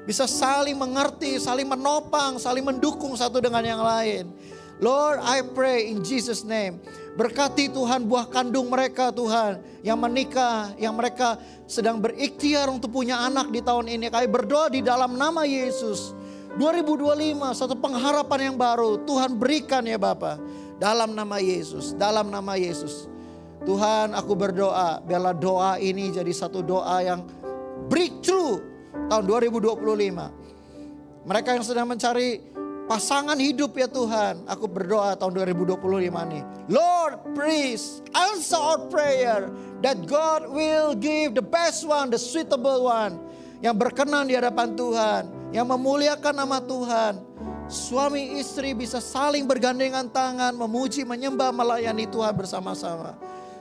Bisa saling mengerti, saling menopang, saling mendukung satu dengan yang lain. Lord, I pray in Jesus name. Berkati Tuhan buah kandung mereka Tuhan. Yang menikah, yang mereka sedang berikhtiar untuk punya anak di tahun ini. Kami berdoa di dalam nama Yesus. 2025 satu pengharapan yang baru Tuhan berikan ya Bapa. Dalam nama Yesus, dalam nama Yesus. Tuhan aku berdoa biarlah doa ini jadi satu doa yang breakthrough tahun 2025. Mereka yang sedang mencari pasangan hidup ya Tuhan. Aku berdoa tahun 2025 nih. Lord please answer our prayer. That God will give the best one, the suitable one. Yang berkenan di hadapan Tuhan. Yang memuliakan nama Tuhan. Suami istri bisa saling bergandengan tangan. Memuji, menyembah, melayani Tuhan bersama-sama.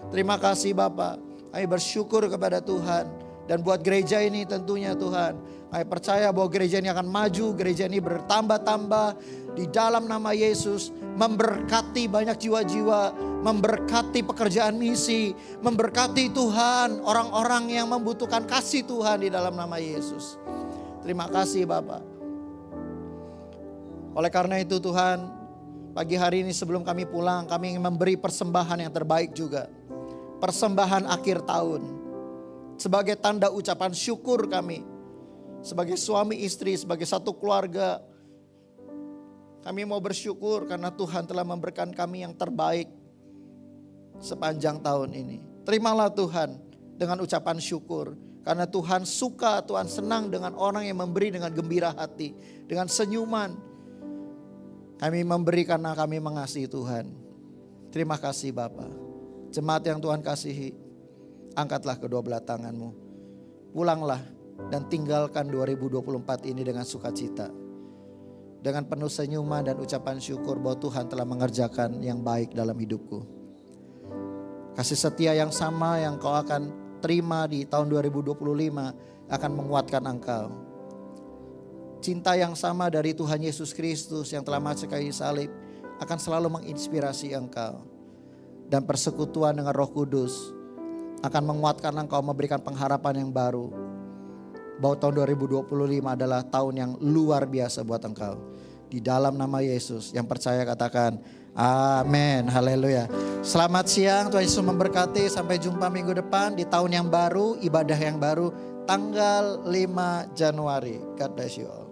Terima kasih Bapak. Kami bersyukur kepada Tuhan. Dan buat gereja ini tentunya Tuhan. Kami percaya bahwa gereja ini akan maju. Gereja ini bertambah-tambah. Di dalam nama Yesus. Memberkati banyak jiwa-jiwa. Memberkati pekerjaan misi. Memberkati Tuhan. Orang-orang yang membutuhkan kasih Tuhan di dalam nama Yesus. Terima kasih Bapak. Oleh karena itu Tuhan, pagi hari ini sebelum kami pulang, kami ingin memberi persembahan yang terbaik juga. Persembahan akhir tahun. Sebagai tanda ucapan syukur kami. Sebagai suami istri, sebagai satu keluarga. Kami mau bersyukur karena Tuhan telah memberikan kami yang terbaik sepanjang tahun ini. Terimalah Tuhan dengan ucapan syukur. Karena Tuhan suka, Tuhan senang dengan orang yang memberi dengan gembira hati. Dengan senyuman. Kami memberi karena kami mengasihi Tuhan. Terima kasih Bapa. Jemaat yang Tuhan kasihi. Angkatlah kedua belah tanganmu. pulanglah dan tinggalkan 2024 ini dengan sukacita. Dengan penuh senyuman dan ucapan syukur bahwa Tuhan telah mengerjakan yang baik dalam hidupku. Kasih setia yang sama yang kau akan terima di tahun 2025 akan menguatkan engkau. Cinta yang sama dari Tuhan Yesus Kristus yang telah mati kayu salib akan selalu menginspirasi engkau. Dan persekutuan dengan Roh Kudus akan menguatkan engkau, memberikan pengharapan yang baru. Bahwa tahun 2025 adalah tahun yang luar biasa buat engkau. Di dalam nama Yesus, yang percaya katakan amin, haleluya. Selamat siang, Tuhan Yesus memberkati. Sampai jumpa minggu depan di tahun yang baru, ibadah yang baru, tanggal 5 Januari. God bless you all.